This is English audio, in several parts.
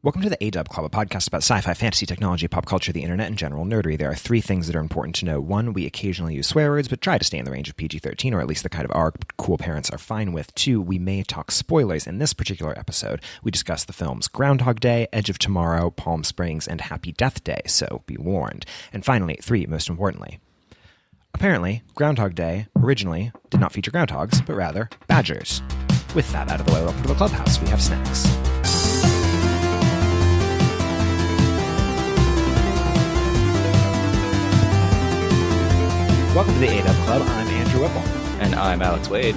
Welcome to the A-Dub Club, a podcast about sci-fi, fantasy, technology, pop culture, the internet, and general nerdery. There are three things that are important to know. One, we occasionally use swear words, but try to stay in the range of PG-13, or at least the kind of our cool parents are fine with. Two, we may talk spoilers. In this particular episode, we discuss the films Groundhog Day, Edge of Tomorrow, Palm Springs, and Happy Death Day, so be warned. And finally, three, most importantly, apparently, Groundhog Day originally did not feature groundhogs, but rather badgers. With that out of the way, welcome to the clubhouse. We have snacks. Welcome to the A-Dub Club. I'm Andrew Whipple. And I'm Alex Wade.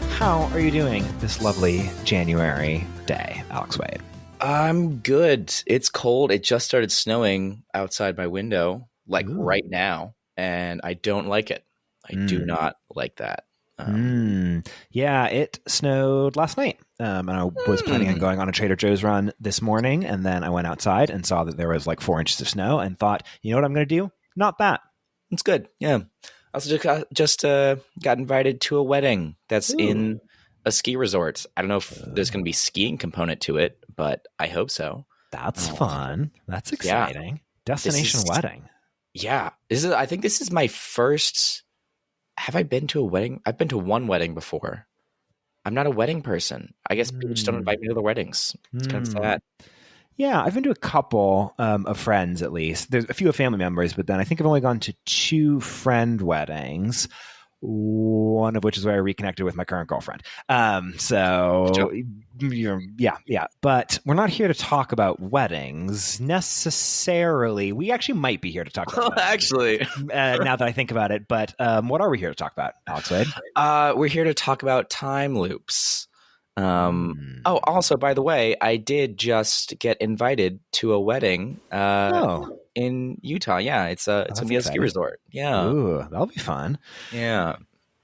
How are you doing this lovely January day, Alex Wade? I'm good. It's cold. It just started snowing outside my window, Ooh. Right now, and I don't like it. I do not like that. Yeah, it snowed last night, and I was planning on going on a Trader Joe's run this morning, and then I went outside and saw that there was like 4 inches of snow and thought, you know what I'm going to do? Not that. It's good. Yeah. I also just got invited to a wedding that's in a ski resort. I don't know if there's going to be skiing component to it, but I hope so. That's fun. That's exciting. Yeah. Destination wedding. Yeah. I think this is my first. Have I been to a wedding? I've been to one wedding before. I'm not a wedding person. I guess people just don't invite me to their weddings. It's kind of sad. Yeah, I've been to a couple of friends, at least. There's a few of family members, but then I think I've only gone to 2 friend weddings, one of which is where I reconnected with my current girlfriend. Sure. Yeah. But we're not here to talk about weddings necessarily. We actually might be here to talk about weddings. Actually. Now that I think about it. But what are we here to talk about, Alex Wade? We're here to talk about time loops. Also, by the way, I did just get invited to a wedding in Utah. Yeah, it's a ski resort. Yeah. Ooh, that'll be fun. Yeah.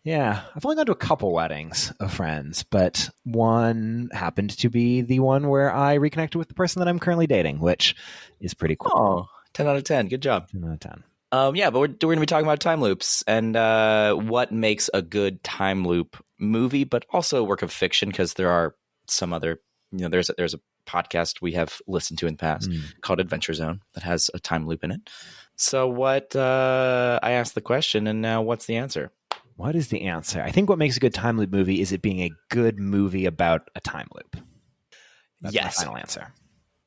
Yeah. I've only gone to a couple weddings of friends, but one happened to be the one where I reconnected with the person that I'm currently dating, which is pretty cool. Oh, 10 out of 10. Good job. 10 out of 10. Yeah, but we're going to be talking about time loops and what makes a good time loop movie, but also a work of fiction, because there are some other, there's a podcast we have listened to in the past called Adventure Zone that has a time loop in it. So I asked the question, and now what's the answer? What is the answer? I think what makes a good time loop movie is it being a good movie about a time loop. That's yes. my final answer.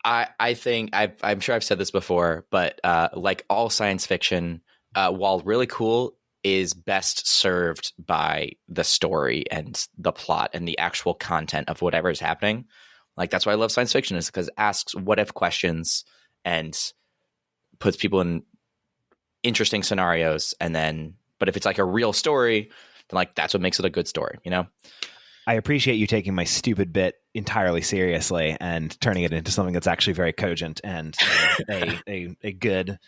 I think I'm sure I've said this before, but like all science fiction, while really cool, is best served by the story and the plot and the actual content of whatever is happening. Like, that's why I love science fiction, is because it asks what if questions and puts people in interesting scenarios. But if it's like a real story, then like that's what makes it a good story, I appreciate you taking my stupid bit entirely seriously and turning it into something that's actually very cogent and a good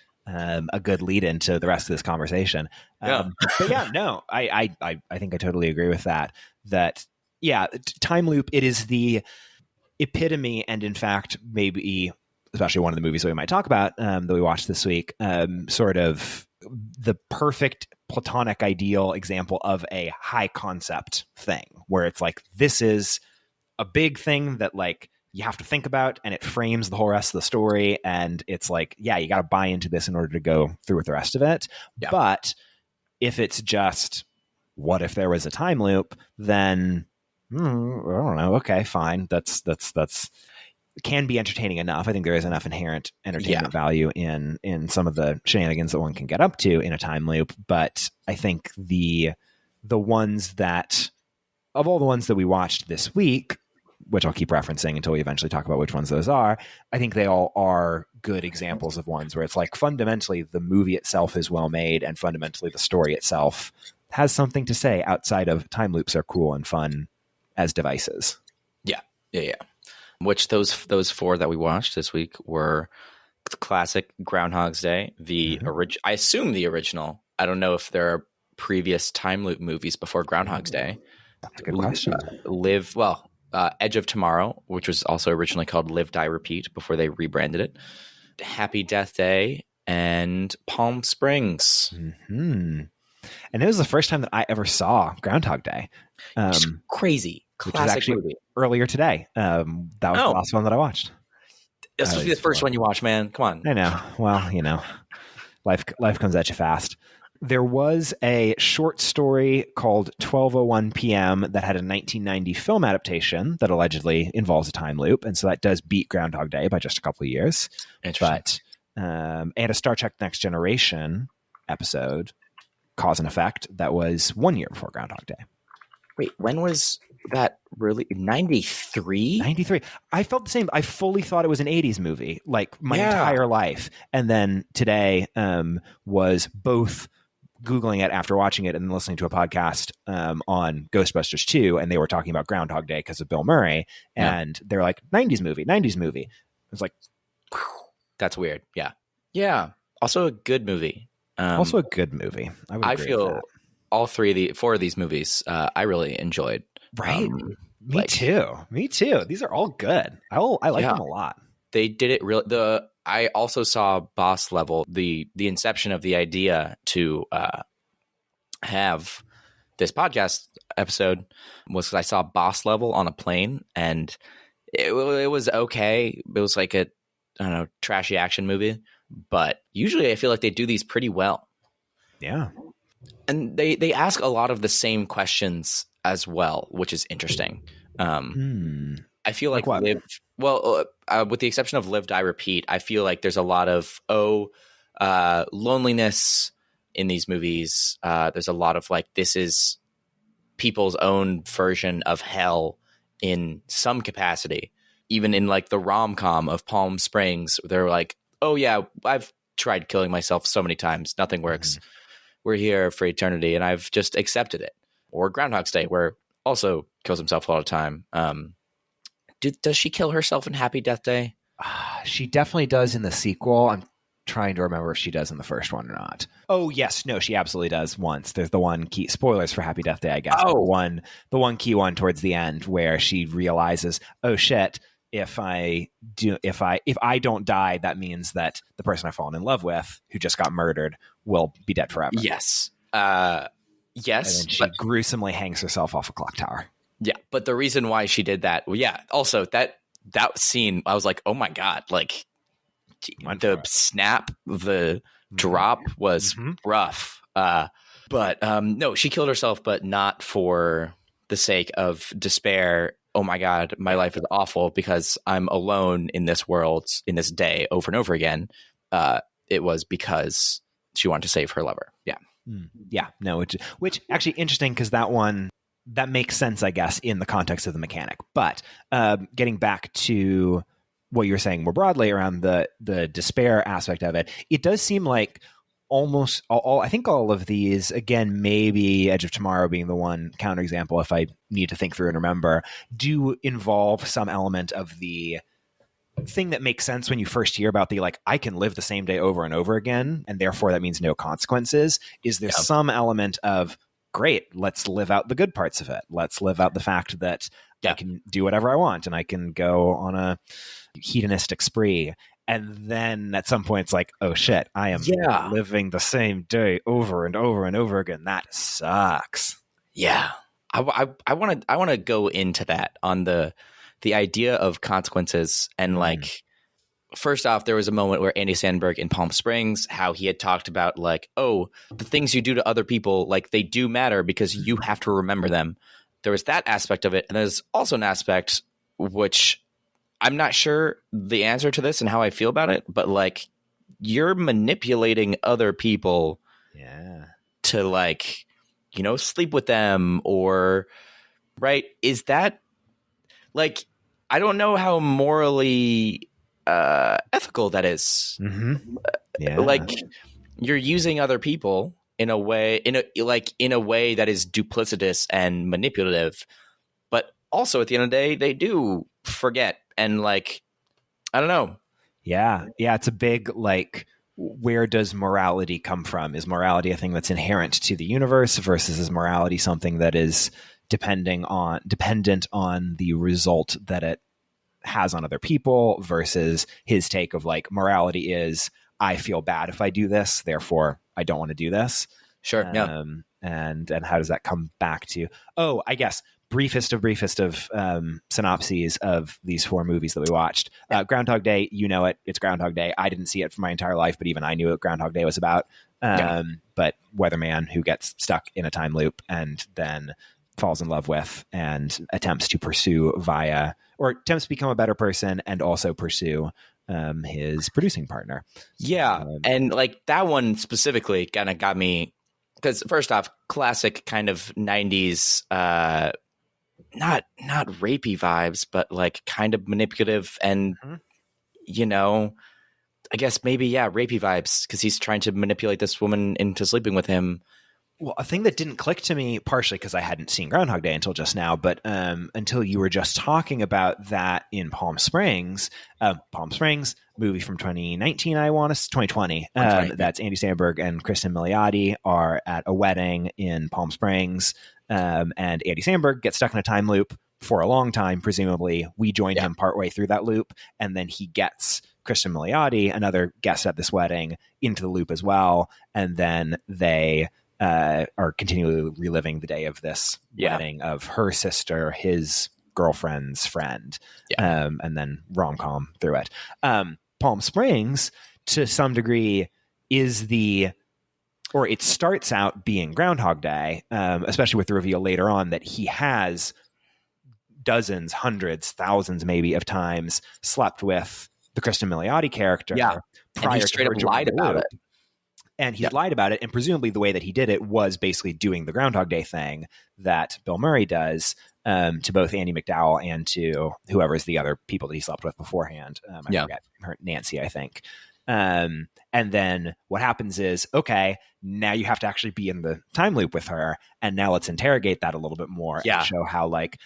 lead into the rest of this conversation. But yeah, no, I think I totally agree with that. That, yeah, time loop, it is the epitome, and in fact, maybe, especially one of the movies that we might talk about that we watched this week, sort of the perfect platonic ideal example of a high concept thing, where it's like, this is a big thing that like you have to think about, and it frames the whole rest of the story. And it's like, yeah, you got to buy into this in order to go through with the rest of it. Yeah. But if it's just, what if there was a time loop, then I don't know. Okay, fine. That's can be entertaining enough. I think there is enough inherent entertainment value in some of the shenanigans that one can get up to in a time loop. But I think the ones that, of all the ones that we watched this week, which I'll keep referencing until we eventually talk about which ones those are, I think they all are good examples of ones where it's like, fundamentally the movie itself is well made, and fundamentally the story itself has something to say outside of time loops are cool and fun as devices. Yeah. Which those 4 that we watched this week were the classic Groundhog's Day, I assume the original. I don't know if there are previous time loop movies before Groundhog's Day. That's a good question. Edge of Tomorrow, which was also originally called Live, Die, Repeat before they rebranded it. Happy Death Day and Palm Springs. Mm-hmm. And it was the first time that I ever saw Groundhog Day. Crazy. Classic movie. Earlier today. That was the last one that I watched. It's supposed to be the first one you watch, man. Come on. I know. Well, life comes at you fast. There was a short story called 12:01 p.m. that had a 1990 film adaptation that allegedly involves a time loop, and so that does beat Groundhog Day by just a couple of years. But and a Star Trek Next Generation episode, Cause and Effect, that was 1 year before Groundhog Day. Wait, when was that really? 93? 93. I felt the same. I fully thought it was an 80s movie, like my entire life. And then today was both Googling it after watching it and listening to a podcast on Ghostbusters 2, and they were talking about Groundhog Day because of Bill Murray, and they're like, 90s movie. I was like, that's weird. Yeah. Also a good movie. I would agree feel with that. all four of these movies I really enjoyed. Right. Me too. These are all good. I like them a lot. They did it real. I also saw Boss Level, the inception of the idea to have this podcast episode was because I saw Boss Level on a plane, and it was okay. It was like a, I don't know, trashy action movie, but usually I feel like they do these pretty well. Yeah. And they ask a lot of the same questions as well, which is interesting. I feel like with the exception of Live, Die, Repeat, I feel like there's a lot of loneliness in these movies. There's a lot of like, this is people's own version of hell in some capacity. Even in like the rom-com of Palm Springs, they're like, oh yeah, I've tried killing myself so many times, nothing works. We're here for eternity, and I've just accepted it. Or Groundhog's Day, where also kills himself a lot of time. Does she kill herself in Happy Death Day? She definitely does in the sequel. I'm trying to remember if she does in the first one or not. Oh yes, no, she absolutely does once. There's the one key spoilers for Happy Death Day, I guess. The one key one towards the end where she realizes, oh shit, if I don't die, that means that the person I've fallen in love with, who just got murdered, will be dead forever. Yes. Yes. And then she gruesomely hangs herself off a clock tower. Yeah, but the reason why she did that, also that scene, I was like, oh my God, like the snap, the drop was rough. But no, she killed herself, but not for the sake of despair. Oh my God, my life is awful because I'm alone in this world, in this day, over and over again. It was because she wanted to save her lover. Yeah. Yeah. No, which actually interesting, because that makes sense, I guess, in the context of the mechanic. But getting back to what you were saying more broadly around the despair aspect of it, it does seem like almost I think all of these, again, maybe Edge of Tomorrow being the one counterexample, if I need to think through and remember, do involve some element of the thing that makes sense when you first hear about the, like, I can live the same day over and over again, and therefore that means no consequences. Is there some element of, great, let's live out the good parts of it. Let's live out the fact that I can do whatever I want and I can go on a hedonistic spree. And then at some point it's like, oh shit, I am living the same day over and over and over again. That sucks. Yeah. I want to go into that on the idea of consequences. And like, first off, there was a moment where Andy Samberg in Palm Springs, how he had talked about like, oh, the things you do to other people, like they do matter because you have to remember them. There was that aspect of it. And there's also an aspect which I'm not sure the answer to this and how I feel about it, but like, you're manipulating other people to like, sleep with them, or right. Is that like, I don't know how morally ethical that is. Like, you're using other people in a way that is duplicitous and manipulative, but also at the end of the day, they do forget. And like, I don't know. Yeah. It's a big, like, where does morality come from? Is morality a thing that's inherent to the universe versus is morality something that is dependent on the result that it has on other people, versus his take of like, morality is, I feel bad if I do this, therefore I don't want to do this. Sure. And how does that come back to, I guess briefest of synopses of these 4 movies that we watched. Groundhog Day, you know it. It's Groundhog Day. I didn't see it for my entire life, but even I knew what Groundhog Day was about. But weatherman who gets stuck in a time loop and then falls in love with and attempts to become a better person and also pursue his producing partner. And like that one specifically kind of got me because first off, classic kind of 90s not rapey vibes, but like kind of manipulative and I guess maybe rapey vibes because he's trying to manipulate this woman into sleeping with him. Well, a thing that didn't click to me, partially because I hadn't seen Groundhog Day until just now, but until you were just talking about that in Palm Springs, movie from 2019, 2020. That's Andy Samberg and Kristen Milioti are at a wedding in Palm Springs, and Andy Samberg gets stuck in a time loop for a long time, presumably. We joined him partway through that loop, and then he gets Kristen Milioti, another guest at this wedding, into the loop as well, and then they are continually reliving the day of this wedding of her sister, his girlfriend's friend, and then rom-com through it. Palm Springs, to some degree, it starts out being Groundhog Day, especially with the reveal later on that he has dozens, hundreds, thousands maybe of times slept with the Kristen Milioti character prior to straight up lied about it. And he lied about it, and presumably the way that he did it was basically doing the Groundhog Day thing that Bill Murray does to both Andy McDowell and to whoever's the other people that he slept with beforehand. I forget her, Nancy, I think. And then what happens is, okay, now you have to actually be in the time loop with her, and now let's interrogate that a little bit more and show how, like,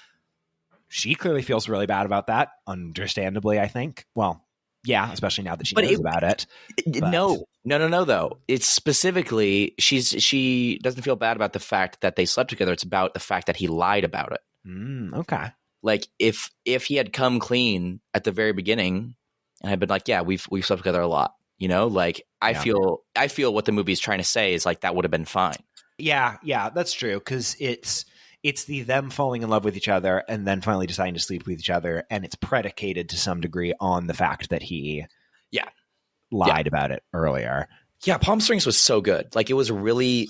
she clearly feels really bad about that, understandably, I think. Well, yeah, especially now that she knows about it. No, though. It's specifically, she doesn't feel bad about the fact that they slept together. It's about the fact that he lied about it. Okay. Like, if he had come clean at the very beginning and had been like, we've slept together a lot, like, I feel what the movie is trying to say is, like, that would have been fine. Yeah, that's true, because it's them falling in love with each other and then finally deciding to sleep with each other, and it's predicated to some degree on the fact that he lied about it earlier. Yeah, Palm Springs was so good. Like, it was really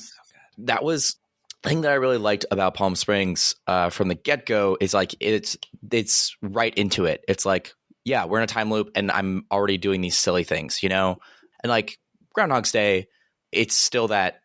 that was the thing that I really liked about Palm Springs from the get-go is, like, it's right into it. It's like, we're in a time loop and I'm already doing these silly things, and like Groundhog's Day, it's still that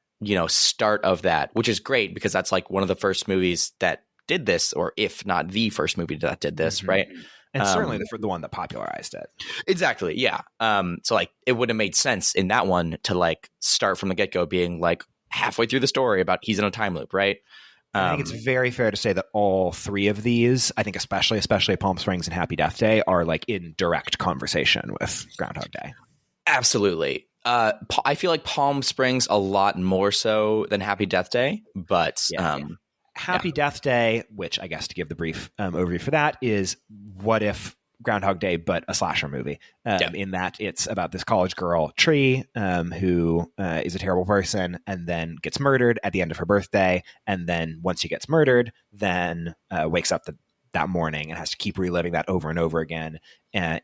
start of that, which is great because that's like one of the first movies that did this, or if not the first movie that did this, right? And certainly the one that popularized it. Exactly, yeah. So like it would have made sense in that one to like start from the get-go being like halfway through the story about he's in a time loop, right? I think it's very fair to say that all 3 of these, I think especially Palm Springs and Happy Death Day, are like in direct conversation with Groundhog Day. Absolutely. I feel like Palm Springs a lot more so than Happy Death Day, but Happy Death Day, which I guess to give the brief overview for that, is what if Groundhog Day, but a slasher movie, in that it's about this college girl, Tree, who is a terrible person and then gets murdered at the end of her birthday. And then once she gets murdered, then wakes up that morning and has to keep reliving that over and over again. And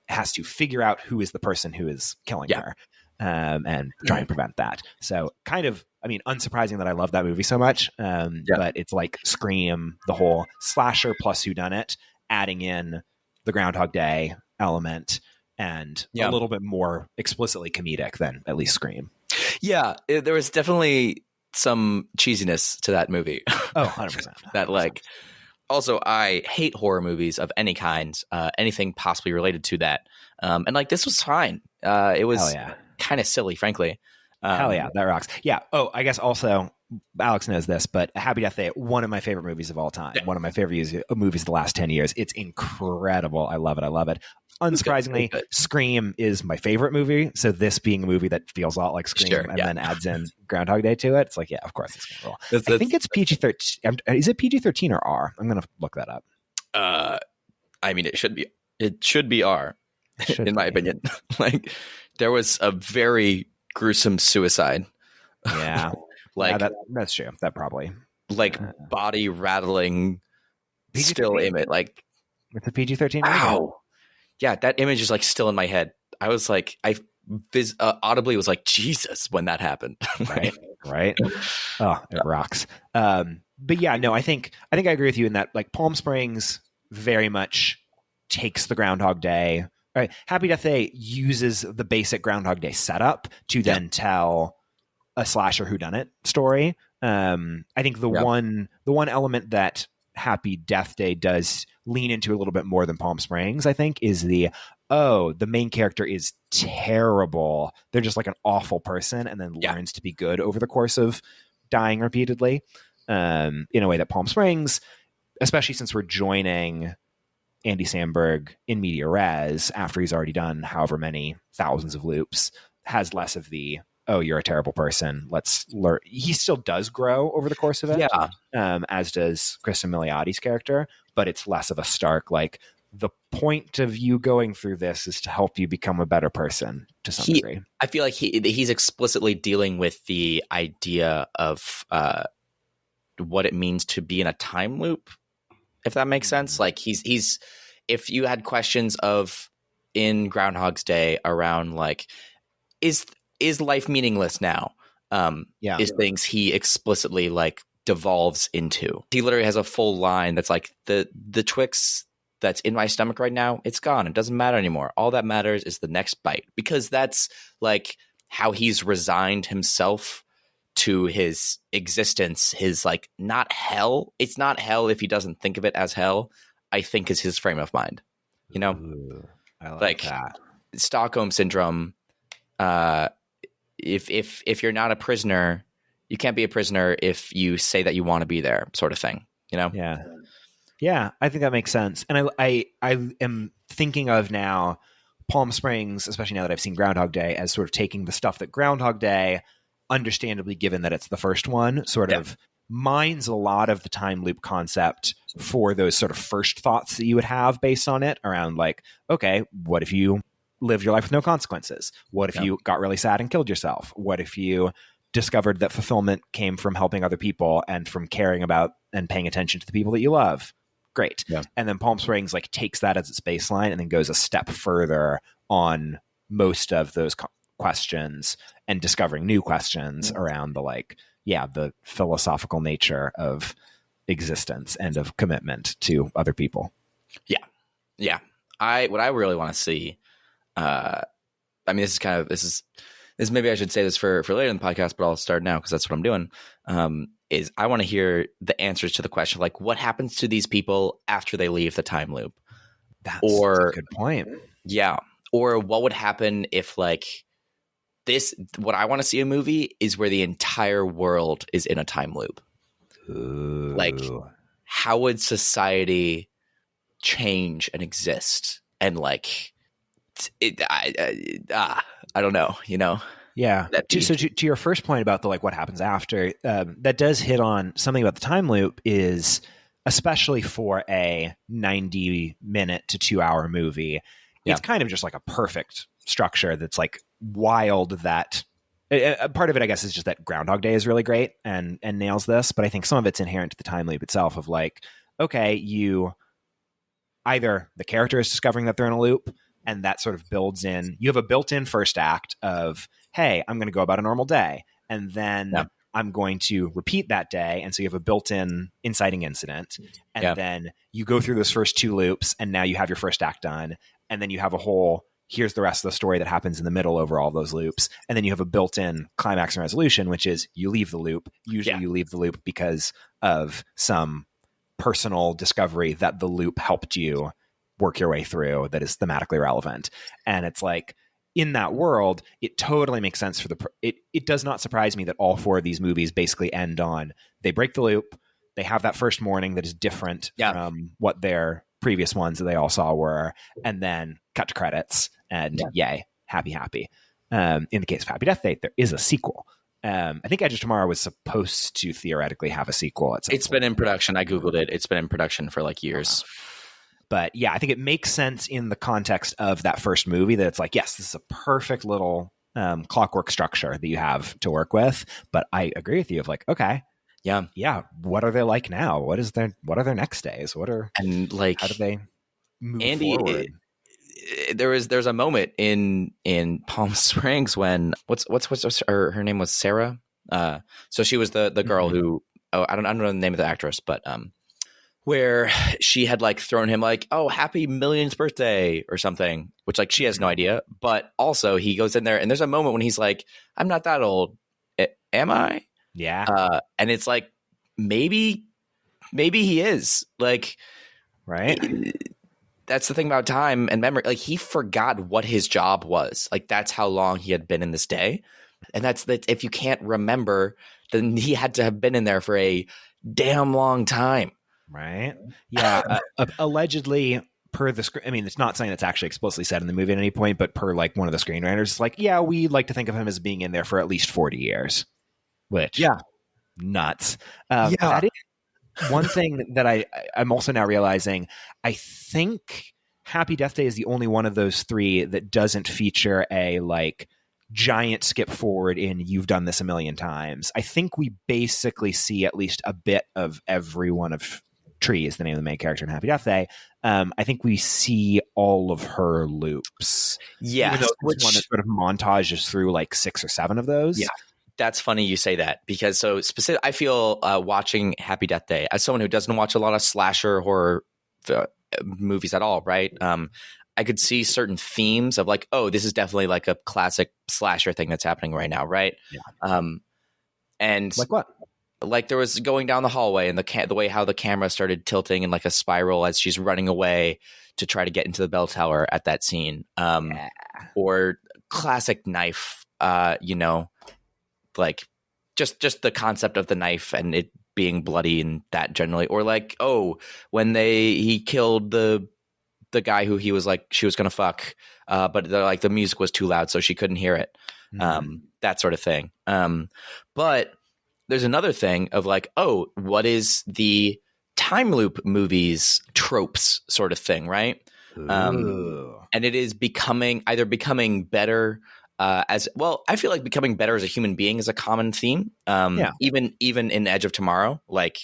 has to figure out who is the person who is killing her and try and prevent that. So kind of, I mean, unsurprising that I love that movie so much, but it's like Scream, the whole slasher plus whodunit, adding in the Groundhog Day element and a little bit more explicitly comedic than at least Scream. Yeah, there was definitely some cheesiness to that movie. Oh, 100%. That like... Also, I hate horror movies of any kind, anything possibly related to that. And like this was fine. It was kind of silly, frankly. Hell yeah, that rocks. Yeah. Oh, I guess also Alex knows this, but Happy Death Day, one of my favorite movies of all time. Yeah. One of my favorite movies of the last 10 years. It's incredible. I love it. Unsurprisingly, Scream is my favorite movie. So this being a movie that feels a lot like Scream then adds in Groundhog Day to it, it's like, yeah, of course it's going to roll. I think it's PG-13. Is it PG-13 or R? I'm going to look that up. I mean, it should be R, in my opinion. Like, there was a very gruesome suicide. Yeah. Like, that's true. That probably. Like, body rattling still PG-13. image. Like, It's a PG-13 movie. wow. Yeah, that image is like still in my head. I was like, audibly was like, Jesus, when that happened. Right. Oh, it rocks. But yeah, no, I think I agree with you in that, like, Palm Springs very much takes the Groundhog Day. Right. Happy Death Day uses the basic Groundhog Day setup to then tell a slasher whodunit story. I think the one element that Happy Death Day does lean into a little bit more than Palm Springs, I think, is the main character is terrible. They're just like an awful person, and then learns to be good over the course of dying repeatedly. In a way that Palm Springs, especially since we're joining Andy Samberg in media res after he's already done however many thousands of loops, has less of the, oh, you're a terrible person, let's learn. He still does grow over the course of it, as does Kristen Miliotti's character, but it's less of a stark, like, the point of you going through this is to help you become a better person to some degree. I feel like he's explicitly dealing with the idea of what it means to be in a time loop, if that makes sense. Like, he's if you had questions of in Groundhog's Day around, like, is life meaningless now? Is things he explicitly, like, devolves into. He literally has a full line that's like, the Twix that's in my stomach right now, it's gone. It doesn't matter anymore. All that matters is the next bite, because that's like how he's resigned himself to his existence. His, like, not hell. It's not hell if he doesn't think of it as hell, I think, is his frame of mind. You know, Ooh, I like that. Stockholm syndrome. If you're not a prisoner, you can't be a prisoner if you say that you want to be there, sort of thing. You know? Yeah, I think that makes sense. And I am thinking of now Palm Springs, especially now that I've seen Groundhog Day, as sort of taking the stuff that Groundhog Day, understandably given that it's the first one, sort of mines a lot of the time loop concept for those sort of first thoughts that you would have based on it around, like, okay, what if you lived your life with no consequences? What if you got really sad and killed yourself? What if you discovered that fulfillment came from helping other people and from caring about and paying attention to the people that you love? Great. And then Palm Springs, like, takes that as its baseline and then goes a step further on most of those questions and discovering new questions around the, like, the philosophical nature of existence and of commitment to other people. What I really want to see, I mean, this is maybe I should say this for later in the podcast, but I'll start now because that's what I'm doing. Is I want to hear the answers to the question of, like, what happens to these people after they leave the time loop? That's a good point. Yeah. Or what would happen if, like, what I want to see a movie is where the entire world is in a time loop. Ooh. Like, how would society change and exist? And, like, I don't know, you know? Yeah. So to your first point about the, like, what happens after, that does hit on something about the time loop, is especially for a 90-minute to 2-hour movie, it's kind of just like a perfect structure that's, like, wild. That part of it, I guess, is just that Groundhog Day is really great and nails this, but I think some of it's inherent to the time loop itself of, like, okay, either the character is discovering that they're in a loop, and that sort of builds in. You have a built-in first act of, hey, I'm going to go about a normal day, and then I'm going to repeat that day. And so you have a built-in inciting incident, and then you go through those first 2 loops, and now you have your first act done, and then you have a whole, here's the rest of the story that happens in the middle over all those loops, and then you have a built-in climax and resolution, which is you leave the loop. Usually you leave the loop because of some personal discovery that the loop helped you work your way through that is thematically relevant. And it's like, in that world, it totally makes sense for it does not surprise me that all 4 of these movies basically end on, they break the loop, they have that first morning that is different from what their previous ones that they all saw were, and then cut to credits, and yay, happy. In the case of Happy Death Day, there is a sequel. I think Edge of Tomorrow was supposed to theoretically have a sequel. It's been in production. I Googled it. It's been in production for, like, years. But yeah, I think it makes sense in the context of that first movie that it's like, yes, this is a perfect little clockwork structure that you have to work with. But I agree with you of, like, okay, yeah, what are they like now? What are their next days? And like, how do they move Andy, forward? there's a moment in Palm Springs when what's her name was Sarah. So she was the girl who, I don't know the name of the actress, but where she had like thrown him like, oh, happy millionth birthday or something, which like she has no idea. But also he goes in there and there's a moment when he's like, I'm not that old, am I? Yeah. And it's like, maybe he is, like, Right. that's the thing about time and memory. Like, he forgot what his job was. Like, that's how long he had been in this day. And that's that. If you can't remember, then he had to have been in there for a damn long time. Right. Yeah. Allegedly, per the script, I mean, it's not something that's actually explicitly said in the movie at any point, but per like one of the screenwriters, it's like, yeah, we like to think of him as being in there for at least 40 years, which, nuts. That is one thing that I'm also now realizing. I think Happy Death Day is the only one of those three that doesn't feature a like giant skip forward in you've done this a million times. I think we basically see at least a bit of every one of Tree is the name of the main character in Happy Death Day. I think we see all of her loops. Yes. Which one that sort of montages through like 6 or 7 of those. Yeah. That's funny you say that, because so specific. I feel watching Happy Death Day, as someone who doesn't watch a lot of slasher horror movies at all, right? I could see certain themes of like, oh, this is definitely like a classic slasher thing that's happening right now, right? Yeah. And like what? Like there was going down the hallway and the way how the camera started tilting in like a spiral as she's running away to try to get into the bell tower at that scene. Or classic knife, like just the concept of the knife and it being bloody and that generally, or like, oh, when he killed the guy who he was like, she was going to fuck, but like the music was too loud so she couldn't hear it. That sort of thing. But there's another thing of like, oh, what is the time loop movies tropes sort of thing, right? And it is becoming better as well. I feel like becoming better as a human being is a common theme. Even in Edge of Tomorrow, like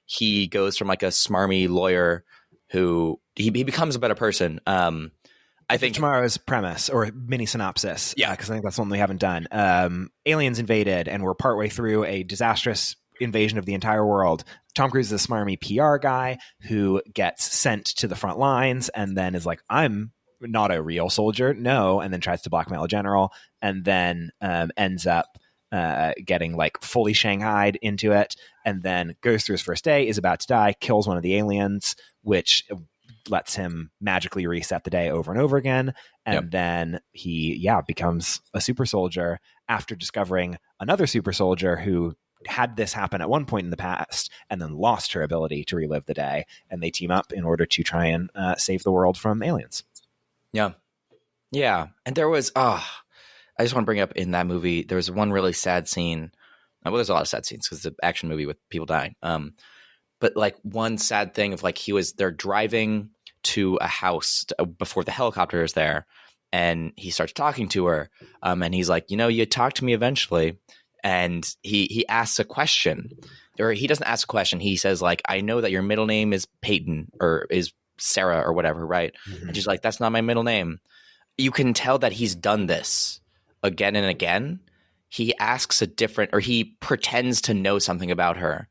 he goes from like a smarmy lawyer who he becomes a better person. I think Tomorrow's premise or mini synopsis. Yeah. Because I think that's one we haven't done. Aliens invaded and we're partway through a disastrous invasion of the entire world. Tom Cruise is a smarmy PR guy who gets sent to the front lines and then is like, I'm not a real soldier. No. And then tries to blackmail a general and then ends up getting like fully shanghaied into it and then goes through his first day, is about to die, kills one of the aliens, which lets him magically reset the day over and over again. And then he, becomes a super soldier after discovering another super soldier who had this happen at one point in the past and then lost her ability to relive the day. And they team up in order to try and save the world from aliens. Yeah. Yeah. And there was, I just want to bring up in that movie, there was one really sad scene. Well, there's a lot of sad scenes because it's an action movie with people dying. But like one sad thing of like they're driving to a house before the helicopter is there, and he starts talking to her, and he's like, you talk to me eventually, and he asks a question, or he doesn't ask a question. He says like, I know that your middle name is Peyton or is Sarah or whatever, right? Mm-hmm. And she's like, that's not my middle name. You can tell that he's done this again and again. He asks he pretends to know something about her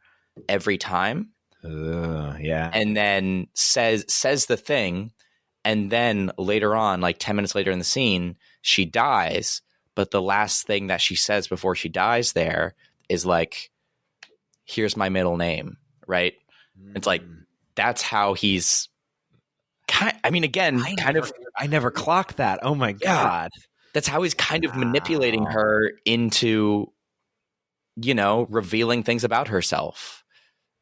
every time. And then says the thing, and then later on, like 10 minutes later in the scene, she dies. But the last thing that she says before she dies there is like, here's my middle name, right? It's like, that's how he's I never clocked that. Oh my God. That's how he's kind of manipulating her into, revealing things about herself.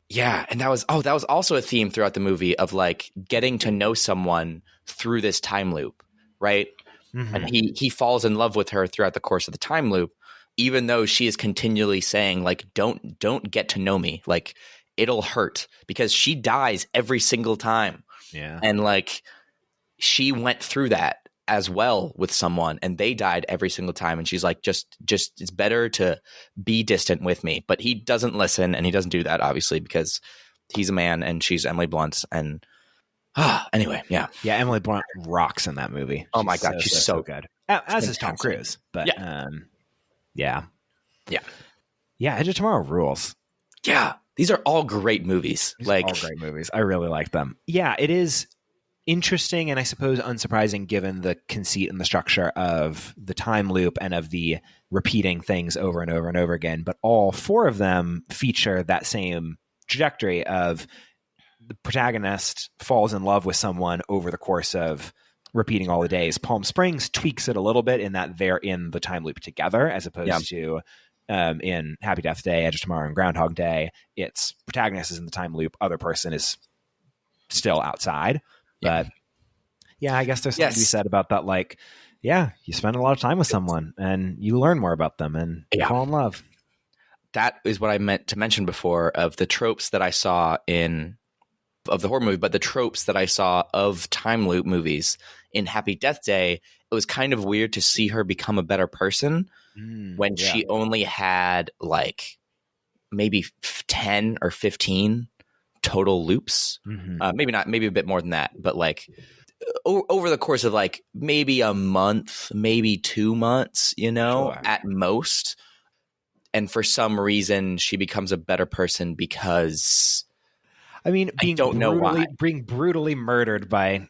Yeah. And that was also a theme throughout the movie of like getting to know someone through this time loop. Right. Mm-hmm. And he falls in love with her throughout the course of the time loop, even though she is continually saying like, don't get to know me. Like it'll hurt, because she dies every single time. Yeah. And like, she went through that as well with someone and they died every single time. And she's like, just it's better to be distant with me. But he doesn't listen, and he doesn't do that, obviously, because he's a man and she's Emily Blunt. And anyway, yeah. Yeah, Emily Blunt rocks in that movie. Oh my God, she's so good. As is Tom Cruise. But yeah. Edge of Tomorrow rules. Yeah. These are all great movies. All great movies. I really like them. Yeah, it is interesting and I suppose unsurprising given the conceit and the structure of the time loop and of the repeating things over and over and over again. But all four of them feature that same trajectory of the protagonist falls in love with someone over the course of repeating all the days. Palm Springs tweaks it a little bit in that they're in the time loop together as opposed to in Happy Death Day, Edge of Tomorrow, and Groundhog Day. It's protagonist is in the time loop, other person is still outside. But I guess there's something to be said about that. Like, you spend a lot of time with someone and you learn more about them and you fall in love. That is what I meant to mention before of the tropes that I saw of the horror movie, but the tropes that I saw of time loop movies in Happy Death Day. It was kind of weird to see her become a better person when she only had like maybe 10 or 15 total loops. Maybe a bit more than that, but like over the course of like maybe a month, maybe 2 months, at most. And for some reason she becomes a better person because being brutally murdered by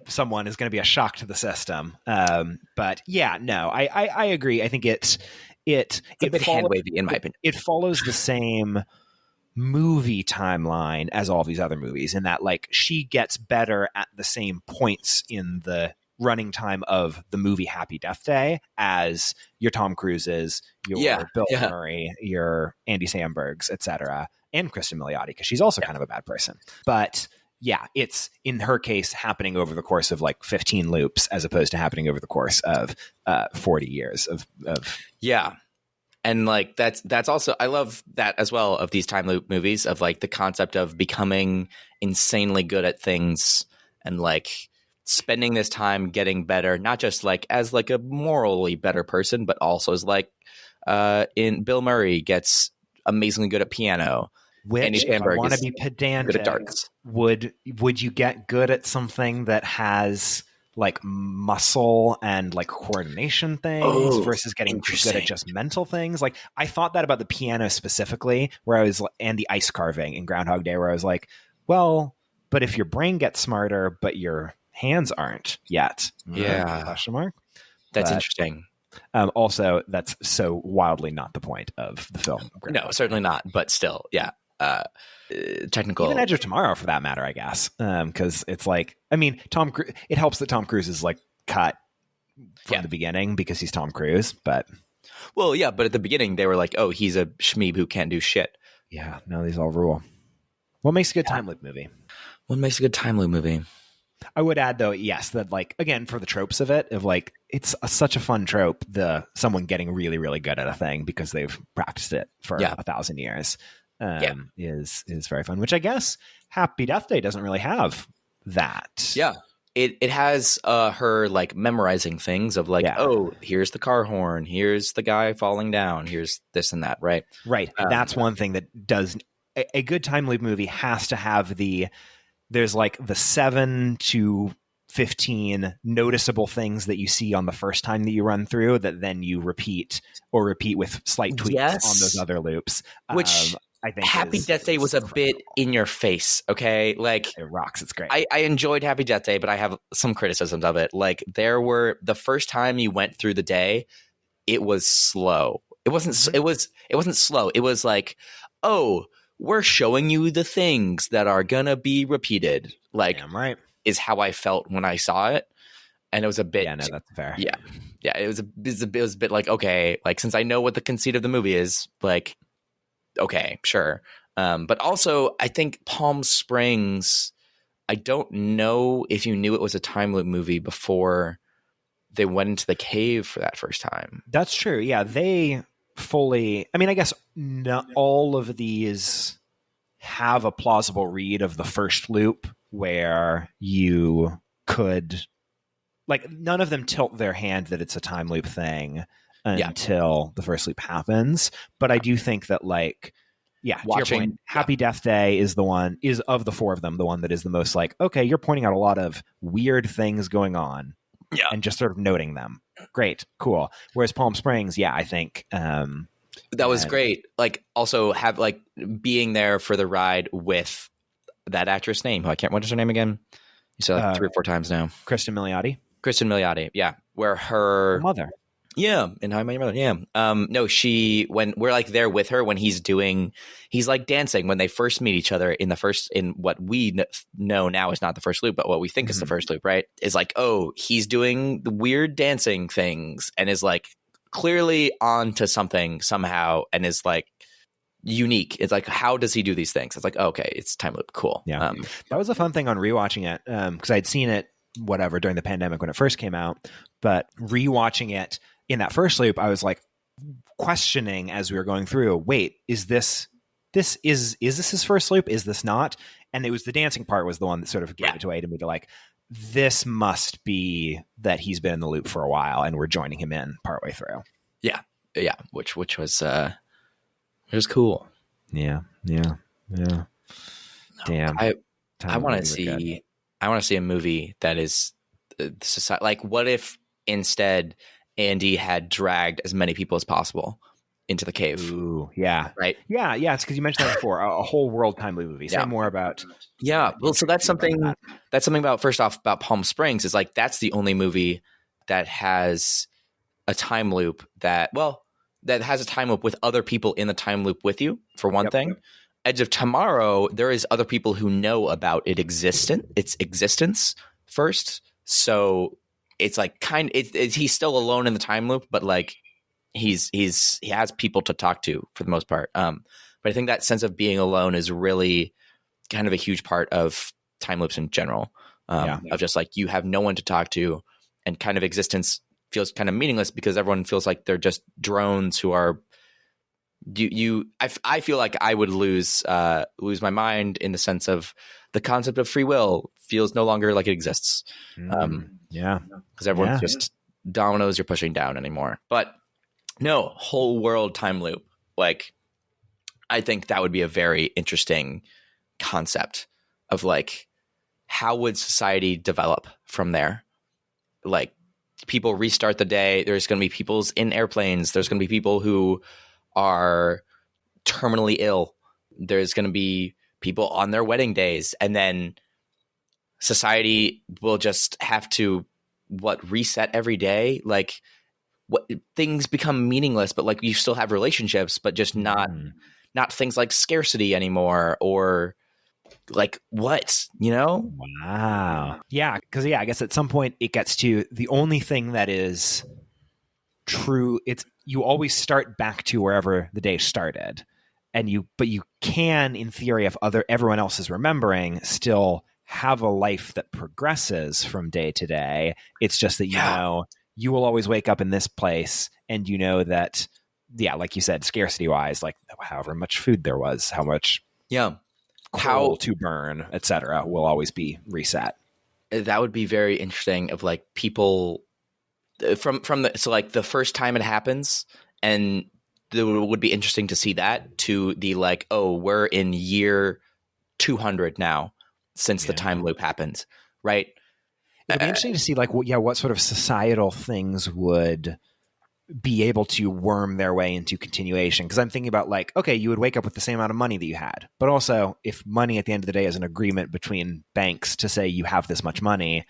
someone is going to be a shock to the system. But I agree. I think it's a bit hand-wavy in my opinion. It follows the same movie timeline as all these other movies in that like she gets better at the same points in the running time of the movie Happy Death Day as your Tom Cruises, your Bill Murray, your Andy Sambergs, etc., and Kristen Milioti, because she's also kind of a bad person. But it's in her case happening over the course of like 15 loops as opposed to happening over the course of 40 years of And like that's also, I love that as well of these time loop movies of like the concept of becoming insanely good at things and like spending this time getting better, not just like as like a morally better person, but also as like in Bill Murray gets amazingly good at piano. Which, if I want to be pedantic, would you get good at something that has like muscle and like coordination things versus getting good at just mental things? Like I thought that about the piano specifically, where I was, and the ice carving in Groundhog Day, where I was like, well, but if your brain gets smarter, but your hands aren't yet. Question mark. That's interesting. Also, that's so wildly not the point of the film. No, certainly not. But still, technical. Even Edge of Tomorrow, for that matter, I guess, because it's like, I mean, it helps that Tom Cruise is like cut from the beginning because he's Tom Cruise, but but at the beginning they were like, oh, he's a schmeeb who can't do shit. Yeah, no, these all rule. What makes a good time loop movie? What makes a good time loop movie? I would add, though, that like, again, for the tropes of it, of like, it's such a fun trope, someone getting really, really good at a thing because they've practiced it for 1,000 years is very fun, which I guess Happy Death Day doesn't really have that. Yeah. It has her like memorizing things of like, oh, here's the car horn, here's the guy falling down, here's this and that, right? Right. That's one thing that does a good time loop movie has to have there's like the 7 to 15 noticeable things that you see on the first time that you run through that then you repeat with slight tweaks on those other loops. Which I think Happy Death Day was a bit in your face. Okay. Like it rocks. It's great. I enjoyed Happy Death Day, but I have some criticisms of it. Like the first time you went through the day, it was slow. It wasn't slow. It was like, oh, we're showing you the things that are gonna be repeated. Like, right. Is how I felt when I saw it, and it was a bit. Yeah, no, that's fair. Yeah. It was a bit like, okay, like since I know what the conceit of the movie is, like, okay, sure. But also, I think Palm Springs. I don't know if you knew it was a time loop movie before they went into the cave for that first time. That's true. Yeah, they fully. I mean, I guess not all of these have a plausible read of the first loop where you could like none of them tilt their hand that it's a time loop thing until the first loop happens. But I do think that like, to your point, Happy Death Day is of the four of them, the one that is the most like, okay, you're pointing out a lot of weird things going on and just sort of noting them. Great. Cool. Whereas Palm Springs, I think, that was great. Like also have like being there for the ride with that actress name, who I can't, what is her name again? You said like 3 or 4 times now. Kristen Milioti. Yeah. Where her mother. Yeah. And How I Met Your Mother. Yeah. No, when we're like there with her, when he's like dancing when they first meet each other in what we know now is not the first loop, but what we think is the first loop, right? Is like, oh, he's doing the weird dancing things and is like clearly on to something somehow and is like unique. It's like, how does he do these things? It's like, oh, okay, it's time loop. Cool. Yeah. That was a fun thing on rewatching it because I'd seen it during the pandemic when it first came out, but rewatching it in that first loop, I was like questioning as we were going through, wait, is this his first loop? Is this not? And it was the dancing part was the one that sort of gave it away to me to like, this must be that he's been in the loop for a while and we're joining him in partway through. Yeah. Yeah. Which was, it was cool. Yeah. Damn. I want to see a movie that is society. Like, what if instead Andy had dragged as many people as possible into the cave? Ooh, yeah. Right. Yeah. It's because you mentioned that before. A whole world time loop movie. Say more about. Yeah. Well, so that's something. That's something about Palm Springs is like that's the only movie that has a time loop that has a time loop with other people in the time loop with you. For one thing. Edge of Tomorrow, there is other people who know about its existence first. So it's like he's still alone in the time loop, but like he has people to talk to for the most part. But I think that sense of being alone is really kind of a huge part of time loops in general. Of just like you have no one to talk to, and kind of existence feels kind of meaningless because everyone feels like they're just drones who are. I feel like I would lose my mind in the sense of the concept of free will feels no longer like it exists. Because everyone's just dominoes you're pushing down anymore. But no, whole world time loop. Like, I think that would be a very interesting concept of like, how would society develop from there? Like, people restart the day. There's going to be people's in airplanes. There's going to be people who are terminally ill. There's going to be people on their wedding days, and then society will just have to reset every day. Like, what things become meaningless, but like you still have relationships, but just not things like scarcity anymore, or like what, Wow. Yeah, because I guess at some point it gets to the only thing that is true. It's you always start back to wherever the day started, but you can, in theory, if everyone else is remembering, still have a life that progresses from day to day. It's just that you will always wake up in this place, and you know that, like you said, scarcity wise, like however much food there was, how much coal to burn, etc., will always be reset. That would be very interesting. Of like people. So like the first time it happens, and it would be interesting to see that to the like, oh, we're in year 200 now since the time loop happened, right? It'd be interesting to see like what sort of societal things would be able to worm their way into continuation. Because I'm thinking about like, okay, you would wake up with the same amount of money that you had, but also if money at the end of the day is an agreement between banks to say you have this much money,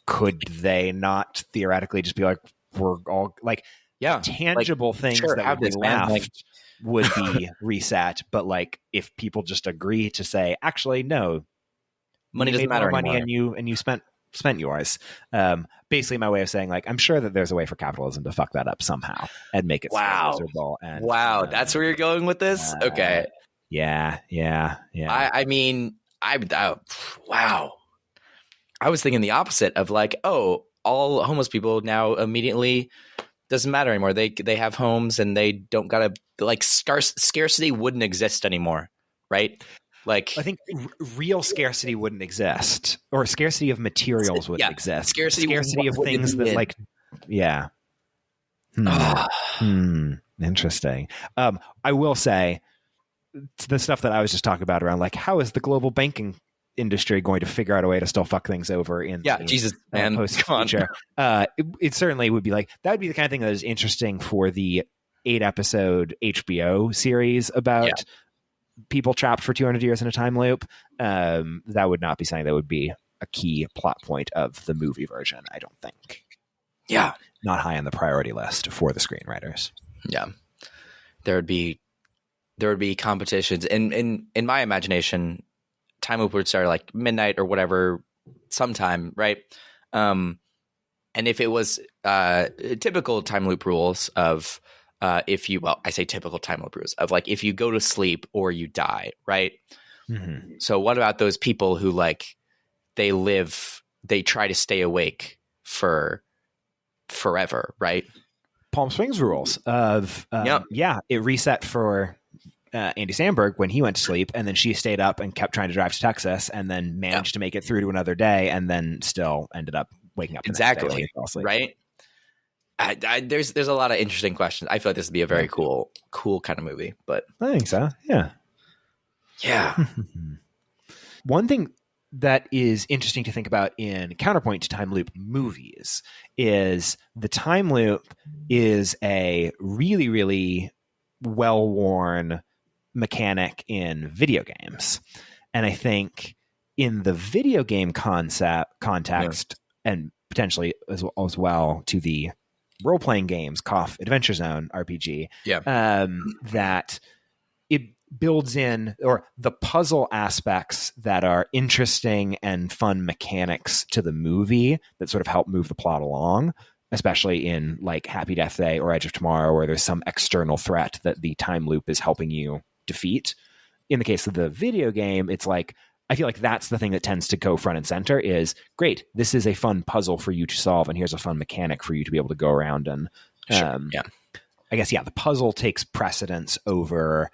could they not theoretically just be like, we're all like, tangible things that would be left would be reset? But like, if people just agree to say, actually, no, money doesn't matter anymore, money and you spent yours. Basically, my way of saying like, I'm sure that there's a way for capitalism to fuck that up somehow and make it miserable. And that's where you're going with this. Okay. Yeah. I mean, wow. I was thinking the opposite of like, oh, all homeless people now immediately doesn't matter anymore. They have homes and they don't gotta like scarcity wouldn't exist anymore, right? Like, I think real scarcity wouldn't exist, or scarcity of materials wouldn't exist. Scarcity of things that, like, yeah. Interesting. I will say the stuff that I was just talking about around, like, how is the global banking industry going to figure out a way to still fuck things over in Jesus, man, post-future? It certainly would be like, that would be the kind of thing that is interesting for the 8-episode HBO series about people trapped for 200 years in a time loop. That would not be something that would be a key plot point of the movie version, I don't think. Yeah. Not high on the priority list for the screenwriters. Yeah. There would be competitions. In my imagination, time loop would start like midnight or whatever sometime, right? And if it was typical time loop rules of I say typical time loop rules of, like, if you go to sleep or you die, right? Mm-hmm. So what about those people who, like, they try to stay awake for forever, right? Palm Springs rules of it reset for Andy Samberg when he went to sleep, and then she stayed up and kept trying to drive to Texas, and then managed to make it through to another day, and then still ended up waking up the next day when he fell asleep. Right? There's a lot of interesting questions. I feel like this would be a very cool kind of movie. But I think so. Yeah. One thing that is interesting to think about in counterpoint to time loop movies is the time loop is a really, really well-worn mechanic in video games. And I think in the video game context, and potentially as well to the role-playing games, KOF Adventure Zone RPG, that it builds in, or the puzzle aspects that are interesting and fun mechanics to the movie that sort of help move the plot along, especially in, like, Happy Death Day or Edge of Tomorrow, where there's some external threat that the time loop is helping you defeat. In the case of the video game, it's like, I feel like that's the thing that tends to go front and center is, great, this is a fun puzzle for you to solve, and here's a fun mechanic for you to be able to go around and I guess, the puzzle takes precedence over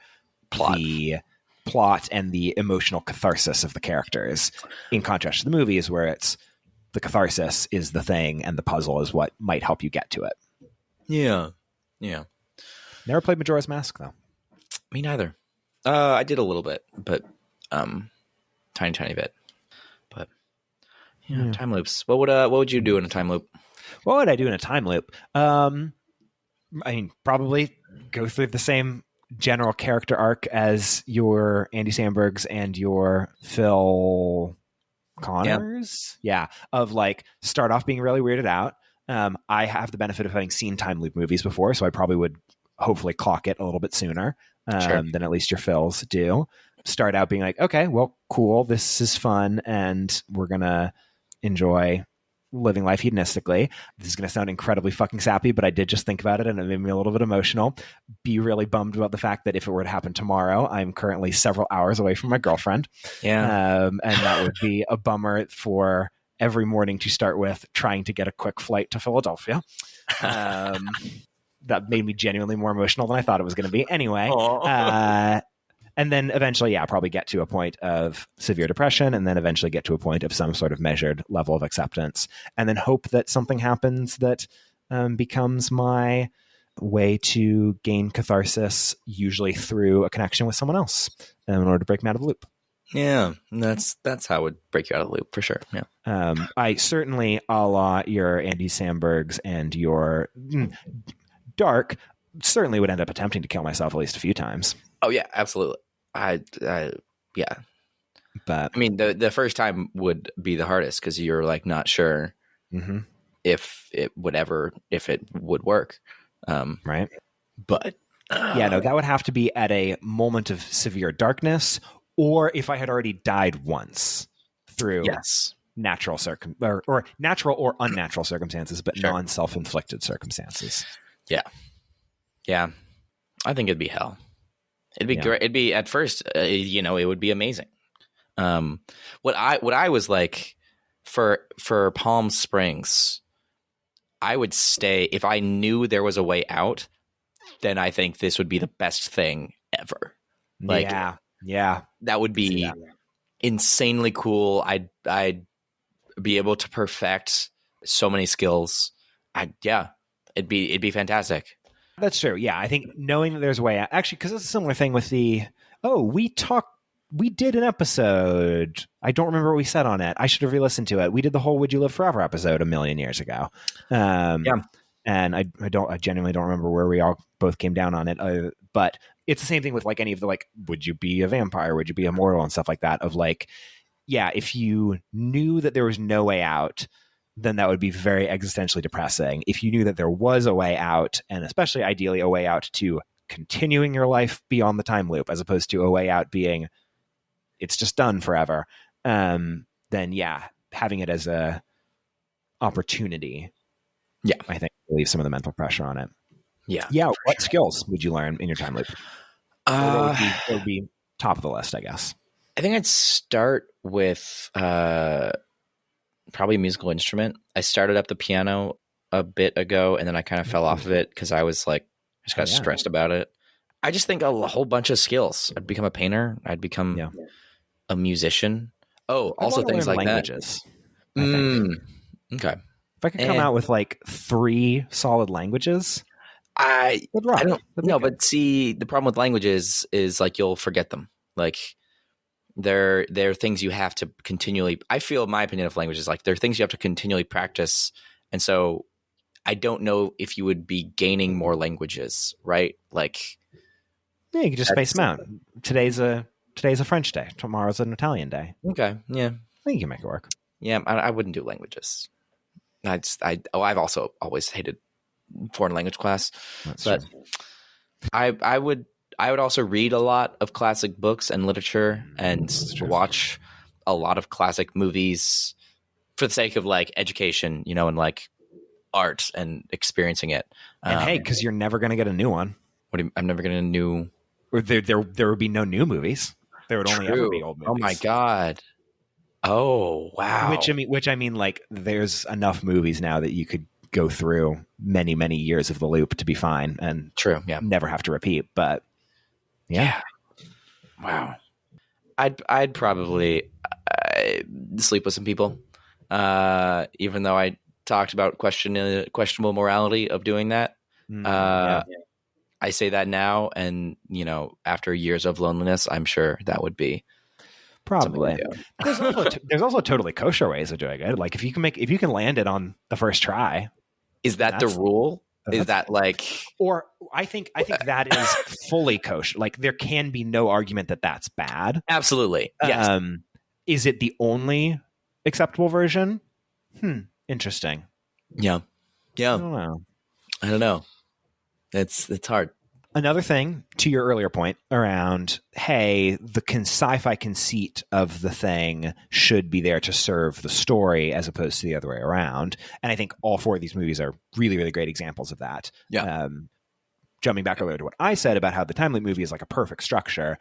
the plot and the emotional catharsis of the characters, in contrast to the movies where it's the catharsis is the thing and the puzzle is what might help you get to it. Yeah. Never played Majora's Mask, though. Me neither. I did a little bit, but tiny bit. But time loops. What would you do in a time loop? What would I do in a time loop? I mean, probably go through the same general character arc as your Andy Sambergs and your Phil Connors. Of, like, start off being really weirded out. I have the benefit of having seen time loop movies before, so I probably would hopefully clock it a little bit sooner than at least your Phils do. Start out being like, okay, well, cool, this is fun, and we're gonna enjoy living life hedonistically. This is going to sound incredibly fucking sappy, but I did just think about it and it made me a little bit emotional. Be really bummed about the fact that if it were to happen tomorrow, I'm currently several hours away from my girlfriend. And that would be a bummer for every morning to start with trying to get a quick flight to Philadelphia. That made me genuinely more emotional than I thought it was going to be. Anyway, and then eventually, probably get to a point of severe depression, and then eventually get to a point of some sort of measured level of acceptance, and then hope that something happens that becomes my way to gain catharsis, usually through a connection with someone else, in order to break me out of the loop. Yeah, that's how it would break you out of the loop for sure. Yeah, I certainly, a la your Andy Sambergs and your Dark, certainly would end up attempting to kill myself at least a few times. Oh yeah, absolutely. Yeah. But I mean, the first time would be the hardest because you're, like, not sure if it would work. Right. But that would have to be at a moment of severe darkness, or if I had already died once through natural or natural or unnatural circumstances, but non-self-inflicted circumstances. Yeah. I think it'd be hell. It'd be great. It'd be, at first, it would be amazing. What I was like for Palm Springs, I would stay if I knew there was a way out. Then I think this would be the best thing ever. Like, Yeah. That would be insanely cool. I'd be able to perfect so many skills. It'd be fantastic. That's true. Yeah, I think knowing that there's a way out, actually, because it's a similar thing with we did an episode. I don't remember what we said on it. I should have re-listened to it. We did the whole "Would You Live Forever" episode a million years ago. And I genuinely don't remember where we all both came down on it. But it's the same thing with like any of the like, would you be a vampire? Would you be immortal and stuff like that? Of like, yeah, if you knew that there was no way out, then that would be very existentially depressing. If you knew that there was a way out, and especially ideally a way out to continuing your life beyond the time loop, as opposed to a way out being it's just done forever, then yeah, having it as a opportunity, I think relieves some of the mental pressure on it. What skills would you learn in your time loop? What would be top of the list, I guess? I think I'd start with probably a musical instrument. I started up the piano a bit ago, and then I kind of fell off of it because I was like, I just got stressed about it. I just think a whole bunch of skills. I'd become a painter. I'd become a musician. Oh, also things like languages. That. Okay. If I could come out with like 3 solid languages, I don't know. But see, the problem with languages is like you'll forget them. Like they're things you have to continually. I feel my opinion of language is like they're things you have to continually practice, and so I don't know if you would be gaining more languages, right? Like, yeah, you can just space them out. Today's a French day. Tomorrow's an Italian day. Okay, yeah, I think you can make it work. Yeah, I wouldn't do languages. I've also always hated foreign language class. That's but true. I would also read a lot of classic books and literature and watch a lot of classic movies for the sake of like education, and like art and experiencing it. And hey, because you're never going to get a new one. I'm never going to new. Or there would be no new movies. There would only ever be old movies. Oh my god. Oh wow. Which I mean, like there's enough movies now that you could go through many, many years of the loop to be fine and never have to repeat. But yeah. Wow. I'd probably sleep with some people, even though I talked about questionable morality of doing that. I say that now, and after years of loneliness, I'm sure that would be probably. There's also totally kosher ways of doing it. Like if you can land it on the first try. Is that the rule? Is that like? Or I think that is fully kosher. Like there can be no argument that that's bad. Absolutely. Yes. Is it the only acceptable version? Interesting. Yeah. I don't know. It's hard. Another thing to your earlier point around, hey, the sci-fi conceit of the thing should be there to serve the story as opposed to the other way around. And I think all 4 of these movies are really, really great examples of that. Yeah. Jumping back earlier to what I said about how the time loop movie is like a perfect structure,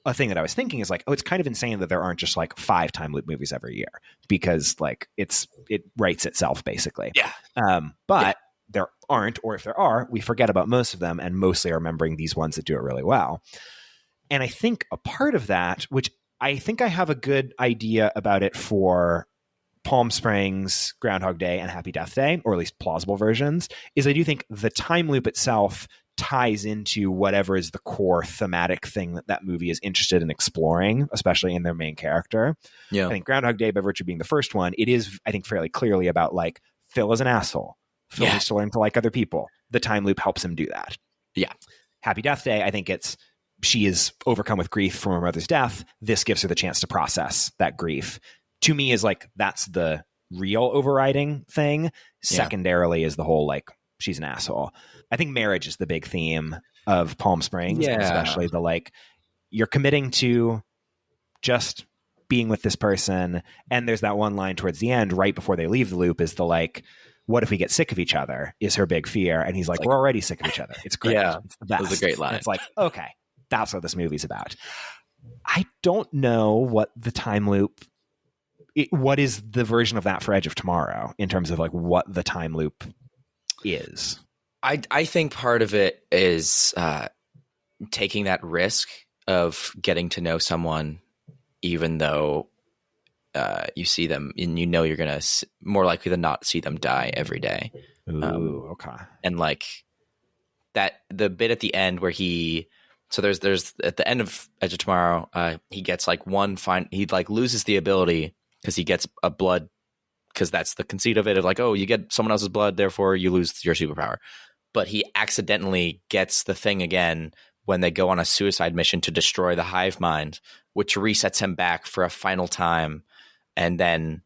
a thing that I was thinking is like, it's kind of insane that there aren't just like 5 time loop movies every year because like it writes itself basically. Yeah. But there aren't, or if there are, we forget about most of them and mostly are remembering these ones that do it really well. And I think a part of that, which I think I have a good idea about it for Palm Springs, Groundhog Day, and Happy Death Day, or at least plausible versions, is I do think the time loop itself ties into whatever is the core thematic thing that movie is interested in exploring, especially in their main character. Yeah. I think Groundhog Day, by virtue of being the first one, it is, I think, fairly clearly about like Phil is an asshole. Phil needs to learn to like other people. The time loop helps him do that. Yeah. Happy Death Day, I think she is overcome with grief from her mother's death. This gives her the chance to process that grief. To me, is like that's the real overriding thing. Secondarily is the whole like she's an asshole. I think marriage is the big theme of Palm Springs, especially the like you're committing to just being with this person, and there's that one line towards the end, right before they leave the loop, is the like, what if we get sick of each other? Is her big fear, and he's like, we're already sick of each other. It's great. Yeah, it's the best. It was a great line. And it's like, okay, that's what this movie's about. I don't know what the time loop. What is the version of that for Edge of Tomorrow in terms of like what the time loop is? I think part of it is taking that risk of getting to know someone, even though you see them and you know you're gonna more likely than not see them die every day. Ooh, okay. And like that, the bit at the end where there's at the end of Edge of Tomorrow, he gets like he like loses the ability because he gets a blood, because that's the conceit of it, of like, oh, you get someone else's blood, therefore you lose your superpower. But he accidentally gets the thing again when they go on a suicide mission to destroy the hive mind, which resets him back for a final time. And then,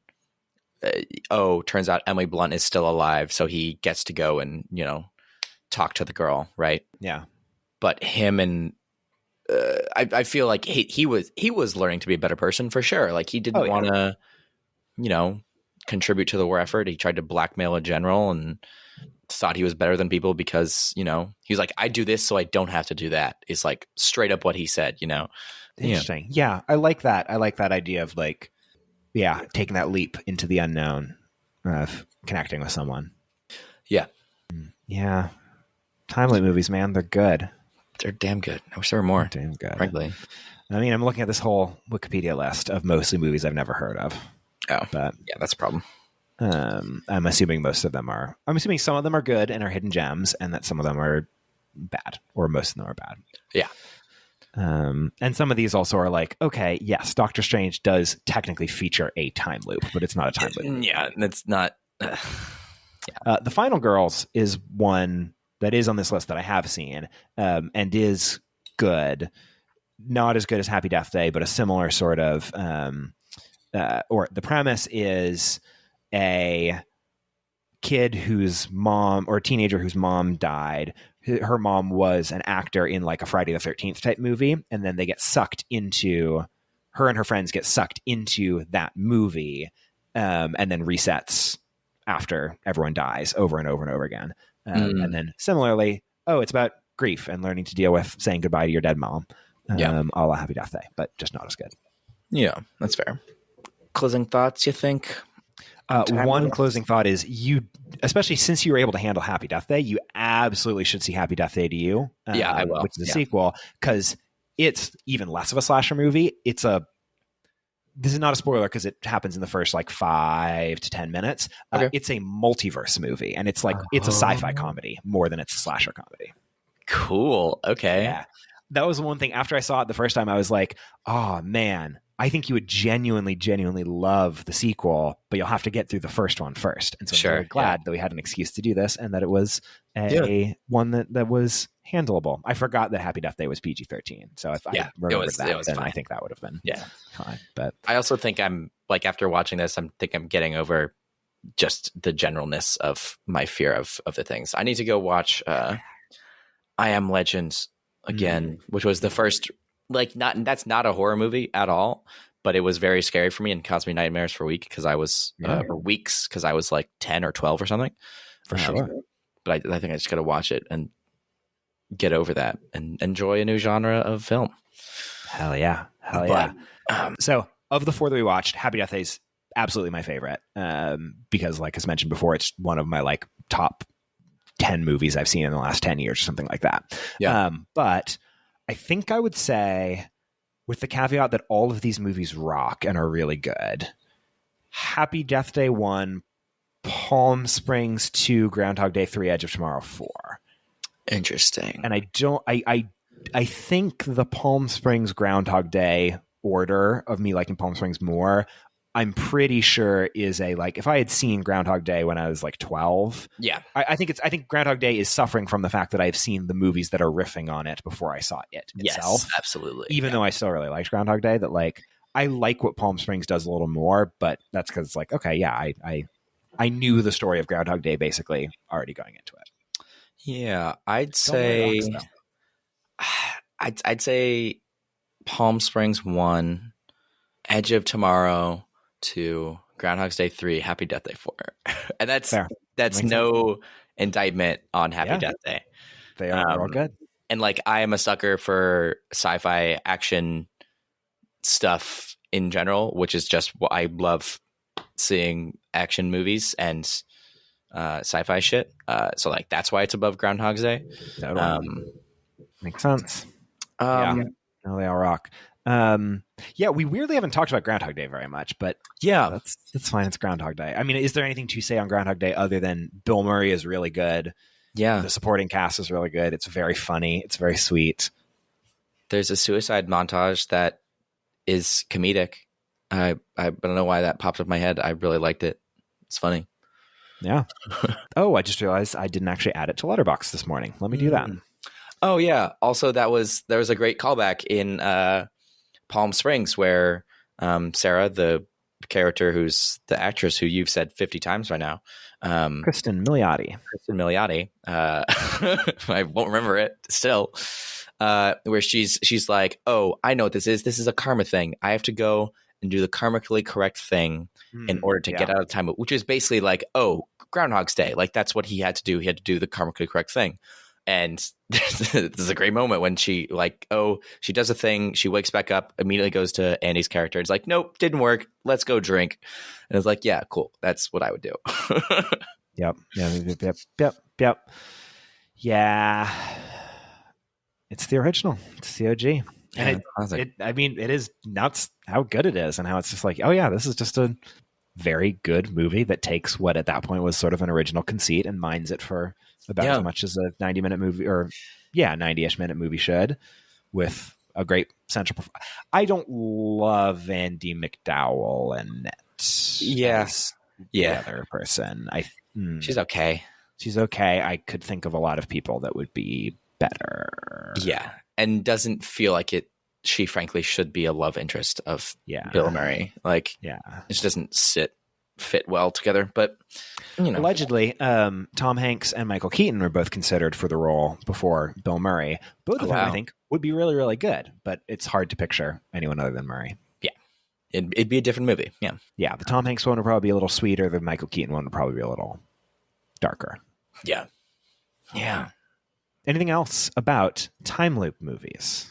turns out Emily Blunt is still alive, so he gets to go and, talk to the girl, right? Yeah. But him and I feel like he was learning to be a better person for sure. Like he didn't want to, contribute to the war effort. He tried to blackmail a general and thought he was better than people because, he's like, I do this so I don't have to do that. Is like straight up what he said, Interesting. Yeah. I like that. I like that idea of like, taking that leap into the unknown, connecting with someone. Yeah. Yeah. Time loop movies, man, they're good. They're damn good. I wish there were more. They're damn good. Frankly. I mean, I'm looking at this whole Wikipedia list of mostly movies I've never heard of. Oh, but yeah, that's a problem. I'm assuming I'm assuming some of them are good and are hidden gems, and that some of them are bad, or most of them are bad. Yeah. And some of these also are like, okay, yes, Doctor Strange does technically feature a time loop, but it's not a time loop. Yeah, it's not. The Final Girls is one that is on this list that I have seen, and is good. Not as good as Happy Death Day, but a similar sort of, or the premise is a kid whose mom, or a teenager whose mom died. Her mom was an actor in like a Friday the 13th type movie. And then they get sucked into, her and her friends get sucked into that movie, and then resets after everyone dies over and over and over again. And then similarly, it's about grief and learning to deal with saying goodbye to your dead mom. A la Happy Death Day, but just not as good. Yeah, that's fair. Closing thoughts, you think? One closing thought is, especially since you were able to handle Happy Death Day, you absolutely should see Happy Death Day to You. I will. Which is a sequel, because it's even less of a slasher movie. This is not a spoiler because it happens in the first like 5 to 10 minutes. Okay. It's a multiverse movie, and it's like it's a sci-fi comedy more than it's a slasher comedy. Cool. Okay. Yeah. That was one thing. After I saw it the first time, I was like, oh man, I think you would genuinely love the a but you'll have to get through the first one first. And so I'm really glad that we had an excuse to do this, and that it was one that was handleable. I forgot that Happy Death Day was PG-13. So if I remembered that, then fine. I think that would have been fine. But I also think I'm like, after watching this, I'm getting over just the generalness of my fear of the things. I need to go watch I Am Legend again, which was the first, that's not a horror movie at all, but it was very scary for me and caused me nightmares for weeks because I was like 10 or 12 or something. For sure. But I think I just got to watch it and get over that and enjoy a new genre of film. Hell yeah. So of the 4 that we watched, Happy Death Day is absolutely my favorite, because like as mentioned before, it's one of my like top 10 movies I've seen in the last 10 years or something like that. Yeah. But I think I would say, with the caveat that all of these movies rock and are really good, Happy Death Day 1, Palm Springs 2, Groundhog Day 3, Edge of Tomorrow 4. Interesting. And I think the Palm Springs Groundhog Day order of me liking Palm Springs more, I'm pretty sure is if I had seen Groundhog Day when I was like 12, I think Groundhog Day is suffering from the fact that I've seen the movies that are riffing on it before I saw it itself. Yes, absolutely. Even though I still really liked Groundhog Day, that like I like what Palm Springs does a little more, but that's because it's like, okay, yeah, I knew the story of Groundhog Day basically already going into it. Yeah, I'd say Palm Springs 1, Edge of Tomorrow 2, Groundhog's Day 3, Happy Death Day 4. And that's no indictment on Happy Death Day. They are all good. And like, I am a sucker for sci-fi action stuff in general, which is just what I love, seeing action movies and sci-fi shit. So like, that's why it's above Groundhog's Day. Makes sense. No, they all rock. Yeah, we weirdly haven't talked about Groundhog Day very much, but Yeah, that's fine. It's Groundhog Day. I mean, is there anything to say on Groundhog Day other than Bill Murray is really good? yeah. The supporting cast is really good. It's very funny. It's very sweet. There's a suicide montage that is comedic. I don't know why that popped up in my head. I really liked it. It's funny. Yeah. Oh, I just realized I didn't actually add it to Letterboxd this morning. Let me do that. Oh yeah. Also, there was a great callback in Palm Springs where Sarah, the character who's the actress who you've said 50 times by now, Kristen Milioti. I won't remember it still. Where she's like, oh, I know what this is. This is a karma thing. I have to go and do the karmically correct thing in order to get out of time, which is basically like, oh, Groundhog's Day. Like that's what he had to do. He had to do the karmically correct thing. And this is a great moment when she she does a thing. She wakes back up, immediately goes to Andy's character. It's like, nope, didn't work. Let's go drink. And it's like, yeah, cool. That's what I would do. Yep. Yeah. It's the original. It's the OG. And it is nuts how good it is and how it's just like, oh yeah, this is just a very good movie that takes what at that point was sort of an original conceit and mines it for about as much as a 90-minute movie or 90-ish minute movie should, with a great central I don't love Andy McDowell and the other person. She's okay. She's okay. I could think of a lot of people that would be better. Yeah. And doesn't feel like she frankly should be a love interest of Bill Murray. Like, it just doesn't fit well together. But, allegedly, Tom Hanks and Michael Keaton were both considered for the role before Bill Murray. Both of them, I think, would be really, really good. But it's hard to picture anyone other than Murray. Yeah. It'd be a different movie. Yeah. Yeah. The Tom Hanks one would probably be a little sweeter. The Michael Keaton one would probably be a little darker. Yeah. Yeah. Anything else about time loop movies?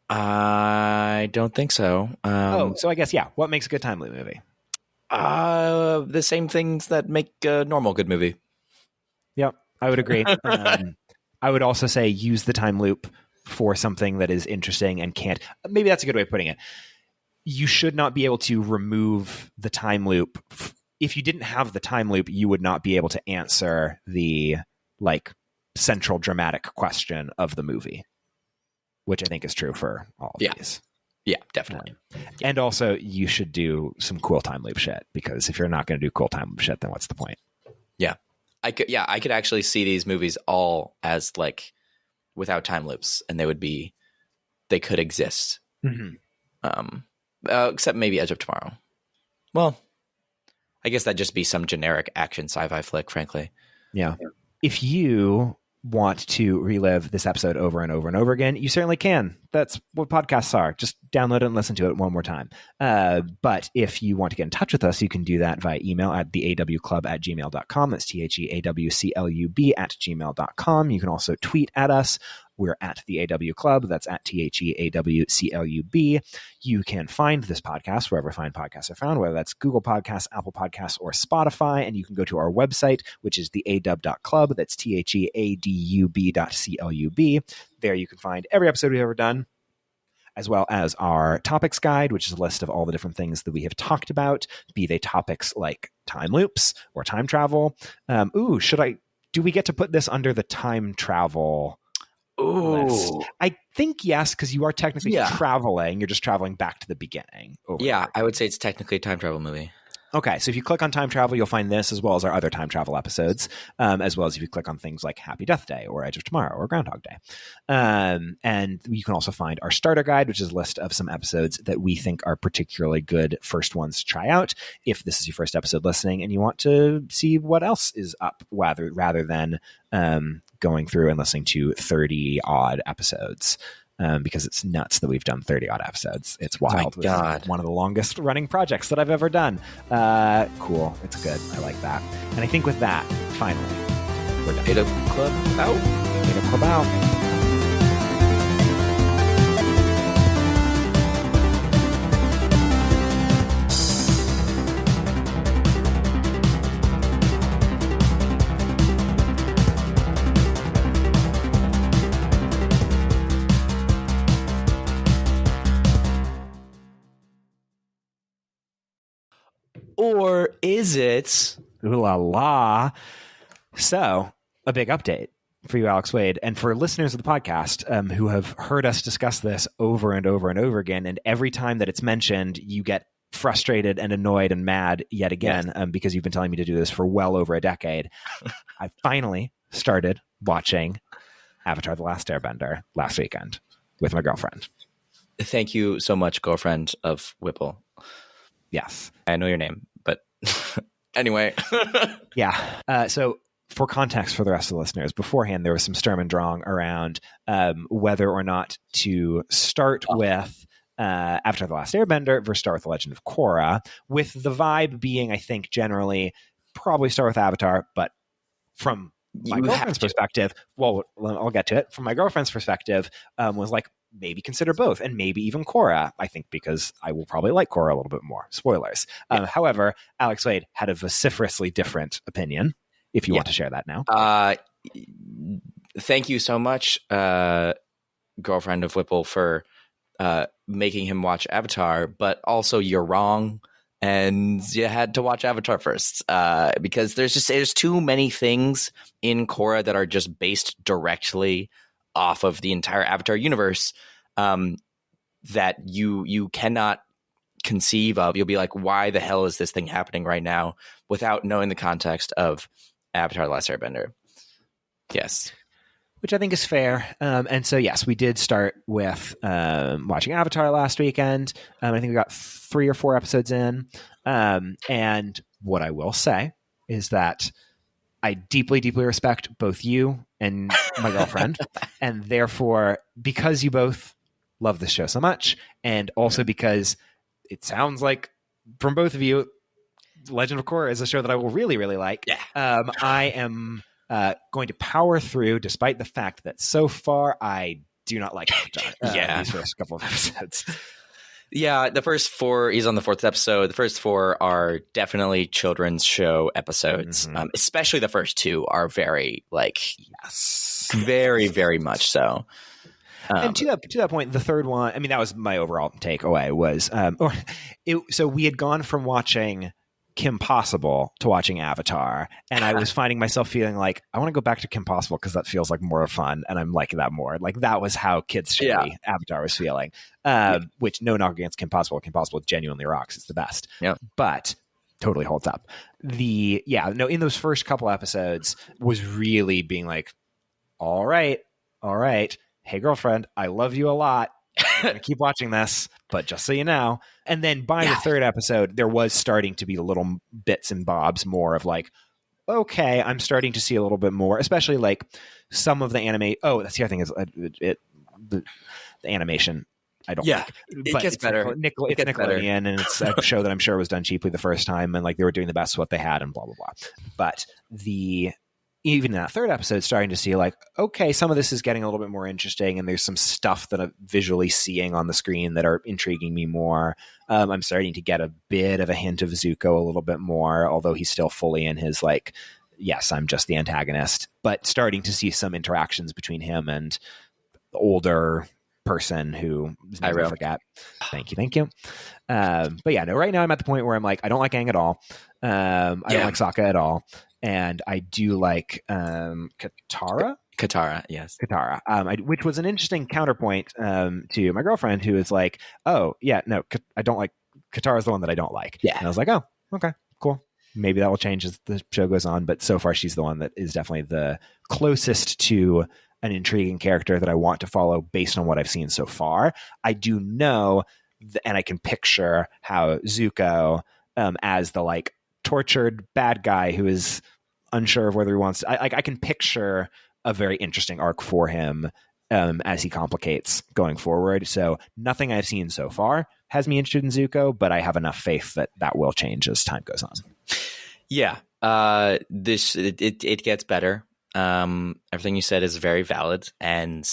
I don't think so. So I guess, what makes a good time loop movie? The same things that make a normal good movie. Yep, I would agree. I would also say use the time loop for something that is interesting and can't. Maybe that's a good way of putting it. You should not be able to remove the time loop. If you didn't have the time loop, you would not be able to answer the central dramatic question of the movie, which I think is true for all of these. Yeah, definitely. And also you should do some cool time loop shit, because if you're not going to do cool time loop shit, then what's the point? Yeah. I could actually see these movies all as without time loops, and they could exist. Mm-hmm. Except maybe Edge of Tomorrow. Well, I guess that'd just be some generic action sci-fi flick, frankly. Yeah. If you want to relive this episode over and over and over again, you certainly can. That's what podcasts are. Just download it and listen to it one more time. But if you want to get in touch with us, you can do that via email at theawclub@gmail.com. That's theawclub@gmail.com. You can also tweet at us. We're at the AW Club. That's at THEAWCLUB. You can find this podcast wherever fine podcasts are found, whether that's Google Podcasts, Apple Podcasts, or Spotify. And you can go to our website, which is theadub.club. That's THEADUB.CLUB. There you can find every episode we've ever done, as well as our topics guide, which is a list of all the different things that we have talked about, be they topics like time loops or time travel. Do we get to put this under the time travel list? I think yes, because you are technically traveling. You're just traveling back to the beginning. I would say it's technically a time travel movie. Okay, so if you click on time travel, you'll find this as well as our other time travel episodes, as well as if you click on things like Happy Death Day or Edge of Tomorrow or Groundhog Day. And you can also find our starter guide, which is a list of some episodes that we think are particularly good first ones to try out if this is your first episode listening and you want to see what else is up rather than going through and listening to 30-odd episodes. Because it's nuts that we've done 30-odd episodes. It's wild. Oh my God. It's one of the longest running projects that I've ever done. Cool. It's good. I like that. And I think with that, finally, we're done. AW Club out. AW Club out. Or is it? Ooh la la. So, a big update for you, Alex Wade, and for listeners of the podcast who have heard us discuss this over and over and over again. And every time that it's mentioned, you get frustrated and annoyed and mad yet again, because you've been telling me to do this for well over a decade. I finally started watching Avatar: The Last Airbender last weekend with my girlfriend. Thank you so much, girlfriend of Whipple. Yes. I know your name, but anyway. Yeah. So for context for the rest of the listeners, beforehand, there was some Sturm and Drang around whether or not to start with Avatar: The Last Airbender versus start with The Legend of Korra, with the vibe being, I think, generally probably start with Avatar, but from my girlfriend's perspective, well, I'll get to it. From my girlfriend's perspective, was like, maybe consider both, and maybe even Korra, I think, because I will probably like Korra a little bit more. Spoilers. However, Alex Wade had a vociferously different opinion, if you want to share that now. Thank you so much, girlfriend of Whipple, for making him watch Avatar, but also you're wrong, and you had to watch Avatar first, because there's too many things in Korra that are just based directly off of the entire Avatar universe that you cannot conceive of. You'll be like, why the hell is this thing happening right now, without knowing the context of Avatar: The Last Airbender. Yes. Which I think is fair. And so, yes, we did start with watching Avatar last weekend. I think we got 3 or 4 episodes in. And what I will say is that I deeply, deeply respect both you and my girlfriend. And therefore, because you both love this show so much, and also because it sounds like from both of you, Legend of Korra is a show that I will really, really like. Yeah. I am going to power through, despite the fact that so far I do not like Avatar. These first couple of episodes. Yeah, the first 4, he's on the 4th episode. The first 4 are definitely children's show episodes. Especially the first 2 are very, very, very much so. And to that point, the third one, I mean, that was my overall takeaway was, so we had gone from watching Kim Possible to watching Avatar, and I was finding myself feeling like I want to go back to Kim Possible because that feels like more fun, and I'm liking that more. Like that was how kids show me Avatar was feeling. Which, no knock against Kim Possible. Kim Possible genuinely rocks. It's the best. Yeah. But totally holds up. In those first couple episodes was really being like, all right. Hey, girlfriend, I love you a lot. I'm going to keep watching this, but just so you know. And then by the third episode, there was starting to be little bits and bobs more of like, okay, I'm starting to see a little bit more, especially like some of the anime. Oh, that's the other thing is the animation. I don't like. It gets better. It's Nickelodeon, and it's a show that I'm sure was done cheaply the first time, and like they were doing the best with what they had, and blah blah blah. But even in that third episode, starting to see like, okay, some of this is getting a little bit more interesting, and there's some stuff that I'm visually seeing on the screen that are intriguing me more. I'm starting to get a bit of a hint of Zuko a little bit more, although he's still fully in his like, yes, I'm just the antagonist, but starting to see some interactions between him and the older person who I forget. Thank you. But yeah, no, right now I'm at the point where I'm like, I don't like Aang at all. I don't like Sokka at all. And I do like Katara. Katara, yes. Katara, which was an interesting counterpoint to my girlfriend, who is like, oh, yeah, no, I don't like Katara is the one that I don't like. Yeah. And I was like, oh, okay, cool. Maybe that will change as the show goes on. But so far, she's the one that is definitely the closest to an intriguing character that I want to follow based on what I've seen so far. I do know, and I can picture how Zuko, as the like tortured bad guy who is unsure of whether he wants to, I can picture a very interesting arc for him as he complicates going forward. So nothing I've seen so far has me interested in Zuko, but I have enough faith that will change as time goes on. Yeah. It gets better. Everything you said is very valid, and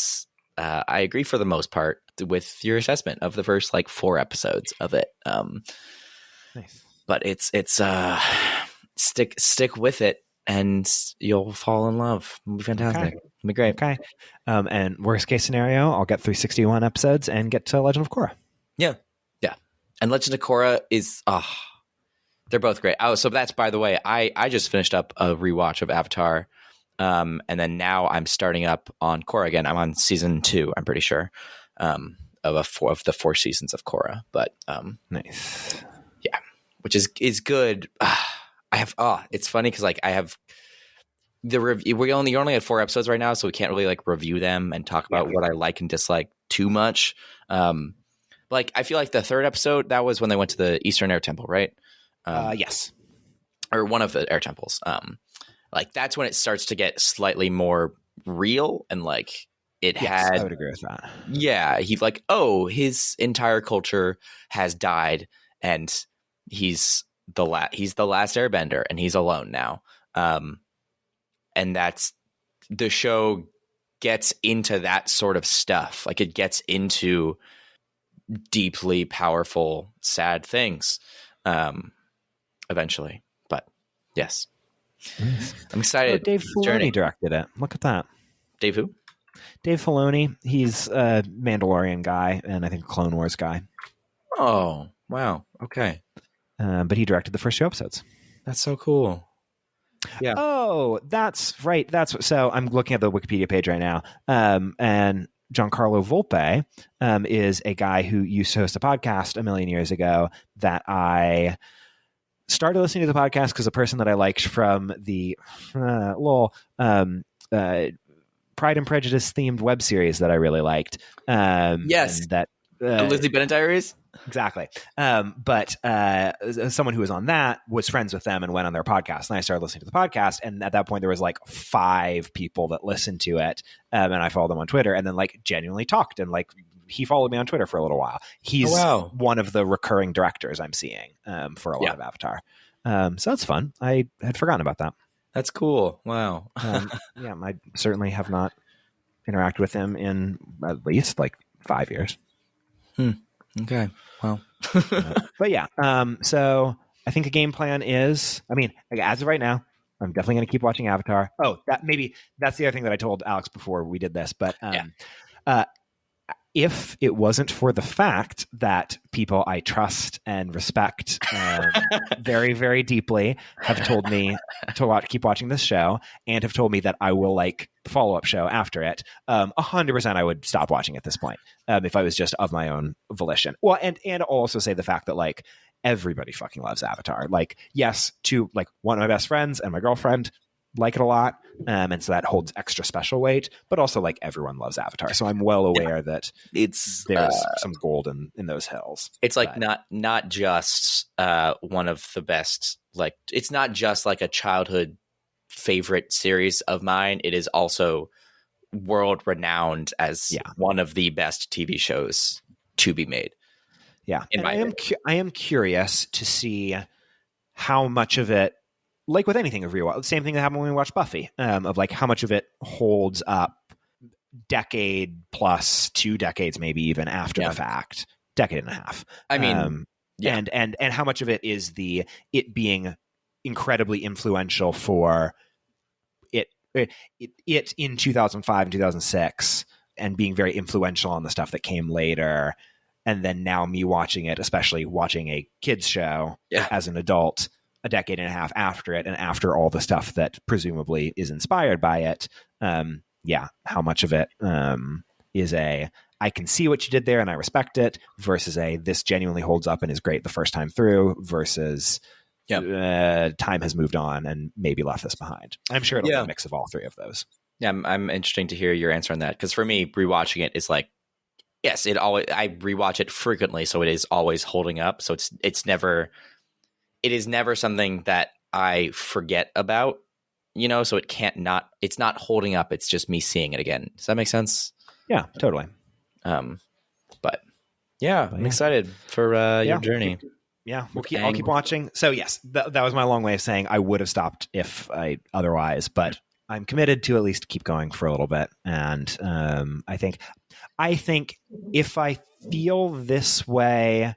I agree for the most part with your assessment of the first like 4 episodes of it. Nice. But it's stick with it, and you'll fall in love. It'll be fantastic. Okay. It'll be great. Okay. And worst case scenario, I'll get through 61 episodes and get to Legend of Korra. Yeah. And Legend of Korra is They're both great. Oh, so that's, by the way, I just finished up a rewatch of Avatar. And then now I'm starting up on Korra again. I'm on season 2, I'm pretty sure, of the 4 seasons of Korra. But Nice. yeah, which is good. It's funny because like I have the review. You're only at 4 episodes right now, so we can't really like review them and talk about what I like and dislike too much. Like I feel like the 3rd episode, that was when they went to the Eastern Air Temple, right? Yes. Or one of the air temples. Like that's when it starts to get slightly more real and like I would agree with that. Yeah, he's like, oh, his entire culture has died, and he's the last airbender, and he's alone now. And that's the show gets into that sort of stuff. Like it gets into deeply powerful, sad things eventually. But yes, I'm excited. Dave Filoni directed it. Look at that. Dave who? Dave Filoni. He's a Mandalorian guy and I think Clone Wars guy. Oh, wow. Okay. But he directed the first 2 episodes. That's so cool. Yeah. Oh, that's right. So I'm looking at the Wikipedia page right now. And Giancarlo Volpe is a guy who used to host a podcast a million years ago that I started listening to the podcast because a person that I liked from the Pride and Prejudice themed web series that I really liked. Yes. That Lizzie Bennet Diaries? Exactly. But someone who was on that was friends with them and went on their podcast. And I started listening to the podcast. And at that point, there was like 5 people that listened to it. And I followed them on Twitter and then like genuinely talked. And like he followed me on Twitter for a little while. He's one of the recurring directors I'm seeing for a lot of Avatar. So that's fun. I had forgotten about that. That's cool. Wow. I certainly have not interacted with him in at least like 5 years. Okay. Well, but yeah. So I think a game plan is, I mean, as of right now, I'm definitely going to keep watching Avatar. Oh, that's the other thing that I told Alex before we did this. But if it wasn't for the fact that people I trust and respect very, very deeply have told me to keep watching this show and have told me that I will like the follow-up show after it, 100% I would stop watching at this point if I was just of my own volition. Well, and also say the fact that like everybody fucking loves Avatar. Like, yes, like one of my best friends and my girlfriend like it a lot. And so that holds extra special weight, but also like everyone loves Avatar. So I'm well aware that there's some gold in those hills. It's like not just one of the best, like it's not just like a childhood favorite series of mine. It is also world renowned as one of the best TV shows to be made. Yeah. And I am curious to see how much of it, like with anything of rewatch, the same thing that happened when we watched Buffy, of like how much of it holds up decade plus 2 decades, maybe even after the fact, decade and a half. I mean, and how much of it is it being incredibly influential for it in 2005 and 2006 and being very influential on the stuff that came later. And then now me watching it, especially watching a kids show as an adult, a decade and a half after it and after all the stuff that presumably is inspired by it. How much of it is I can see what you did there and I respect it versus this genuinely holds up and is great the first time through versus time has moved on and maybe left this behind. I'm sure it'll be a mix of all 3 of those. Yeah, I'm interesting to hear your answer on that because for me, rewatching it is like, yes, I rewatch it frequently, so it is always holding up. So it is never something that I forget about, so it's not holding up. It's just me seeing it again. Does that make sense? Yeah, totally. But I'm excited for your journey. I'll keep watching. So yes, that was my long way of saying I would have stopped if I otherwise, but I'm committed to at least keep going for a little bit. And I think if I feel this way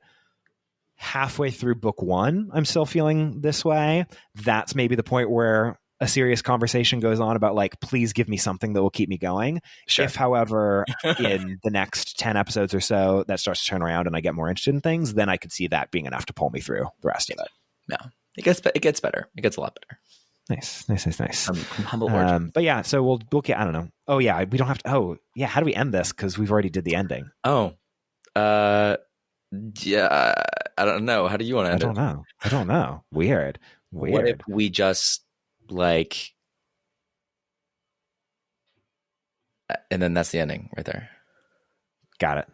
halfway through book 1, I'm still feeling this way. That's maybe the point where a serious conversation goes on about like, please give me something that will keep me going. Sure. If, however, in the next 10 episodes or so, that starts to turn around and I get more interested in things, then I could see that being enough to pull me through the rest of it. No, It gets better. It gets a lot better. Nice. From humble origins. But yeah, so we'll get. I don't know. Oh yeah, we don't have to. Oh yeah, how do we end this? Because we've already did the ending. Oh, yeah. I don't know. How do you want to end it? I don't know. Weird. What if we just like, and then that's the ending right there. Got it.